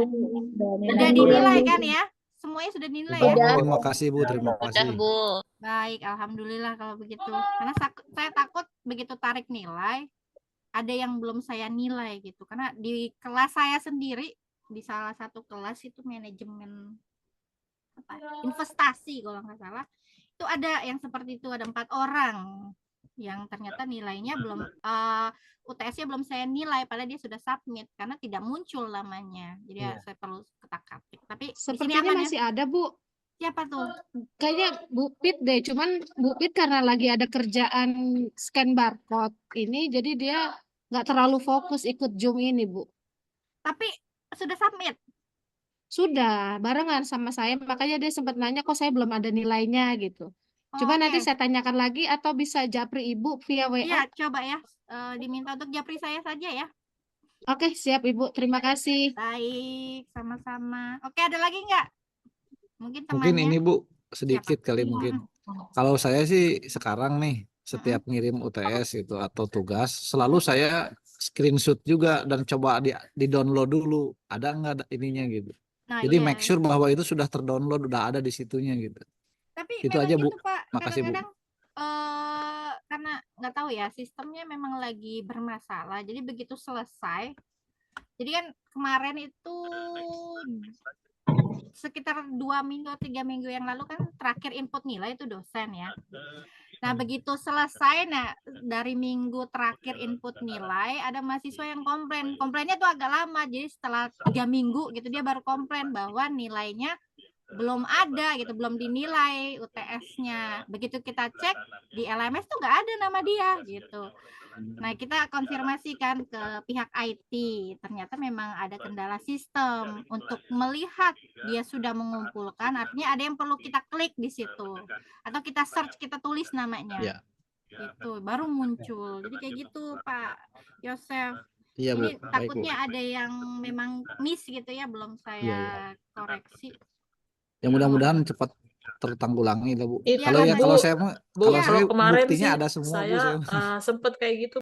Speaker 1: Sudah dinilai kan ya? Semuanya sudah dinilai ya?
Speaker 5: Terima kasih, Bu. Terima
Speaker 6: Udah,
Speaker 5: kasih.
Speaker 6: Bu.
Speaker 1: Baik, alhamdulillah kalau begitu. Karena saya takut begitu tarik nilai, ada yang belum saya nilai gitu. Karena di kelas saya sendiri, di salah satu kelas itu manajemen investasi kalau nggak salah, itu ada yang seperti itu, ada 4 orang yang ternyata nilainya belum UTS-nya belum saya nilai, padahal dia sudah submit karena tidak muncul namanya. Jadi ya saya perlu ketak-katik. Tapi di sini
Speaker 3: Sepertinya
Speaker 1: aman ya.
Speaker 3: masih ada, Bu.
Speaker 1: Siapa tuh?
Speaker 3: Kayaknya Bu Pit deh, cuman Bu Pit karena lagi ada kerjaan scan barcode ini, jadi dia nggak terlalu fokus ikut Zoom ini, Bu.
Speaker 1: Tapi sudah submit.
Speaker 3: Sudah, barengan sama saya, makanya dia sempat nanya kok saya belum ada nilainya gitu. Coba nanti
Speaker 1: Oke.
Speaker 3: saya tanyakan lagi atau bisa japri Ibu via WA.
Speaker 1: Iya, coba ya. Diminta untuk japri saya saja ya.
Speaker 3: Oke, siap Ibu. Terima kasih.
Speaker 1: Baik, sama-sama. Oke, ada lagi nggak? Mungkin
Speaker 5: Mungkin
Speaker 1: temannya.
Speaker 5: ini, Bu, sedikit
Speaker 1: Siapa?
Speaker 5: kali mungkin. Kalau saya sih sekarang nih, setiap ngirim UTS itu atau tugas, selalu saya screenshot juga dan coba di-download dulu. Ada nggak ininya gitu.
Speaker 1: Nah,
Speaker 5: Jadi
Speaker 1: iya.
Speaker 5: make sure bahwa itu sudah terdownload, udah ada di situnya gitu.
Speaker 1: Tapi
Speaker 5: Itu
Speaker 1: memang
Speaker 5: aja, Bu.
Speaker 1: gitu, Pak.
Speaker 5: Makasih, Bu.
Speaker 1: Kadang-kadang karena nggak tahu ya, sistemnya memang lagi bermasalah. Jadi begitu selesai, jadi kan kemarin itu sekitar 2 minggu 3 minggu yang lalu kan terakhir input nilai itu dosen ya. Nah, begitu selesai, nah dari minggu terakhir input nilai, ada mahasiswa yang komplain. Komplainnya tuh agak lama, jadi setelah 3 minggu gitu dia baru komplain bahwa nilainya belum ada gitu, belum dinilai UTS-nya. Begitu kita cek di LMS tuh nggak ada nama dia gitu. Nah, kita konfirmasikan ke pihak IT, ternyata memang ada kendala sistem untuk melihat dia sudah mengumpulkan, artinya ada yang perlu kita klik di situ atau kita search, kita tulis namanya.
Speaker 5: Ya.
Speaker 1: Gitu, baru muncul. Jadi kayak gitu, Pak Yosef.
Speaker 5: Iya, Bu.
Speaker 1: Ini
Speaker 5: Baik, Bu.
Speaker 1: takutnya ada yang memang miss gitu ya, belum saya koreksi.
Speaker 5: Ya mudah-mudahan cepat tertanggulangi lah, Bu.
Speaker 6: Iya
Speaker 5: Kalau
Speaker 6: kan,
Speaker 5: ya
Speaker 6: Bu.
Speaker 5: kalau saya
Speaker 6: Bu,
Speaker 5: kalau
Speaker 1: Iya.
Speaker 5: saya
Speaker 6: kalau kemarin
Speaker 5: buktinya
Speaker 6: sih
Speaker 5: ada semua, Bu.
Speaker 6: saya sempet kayak gitu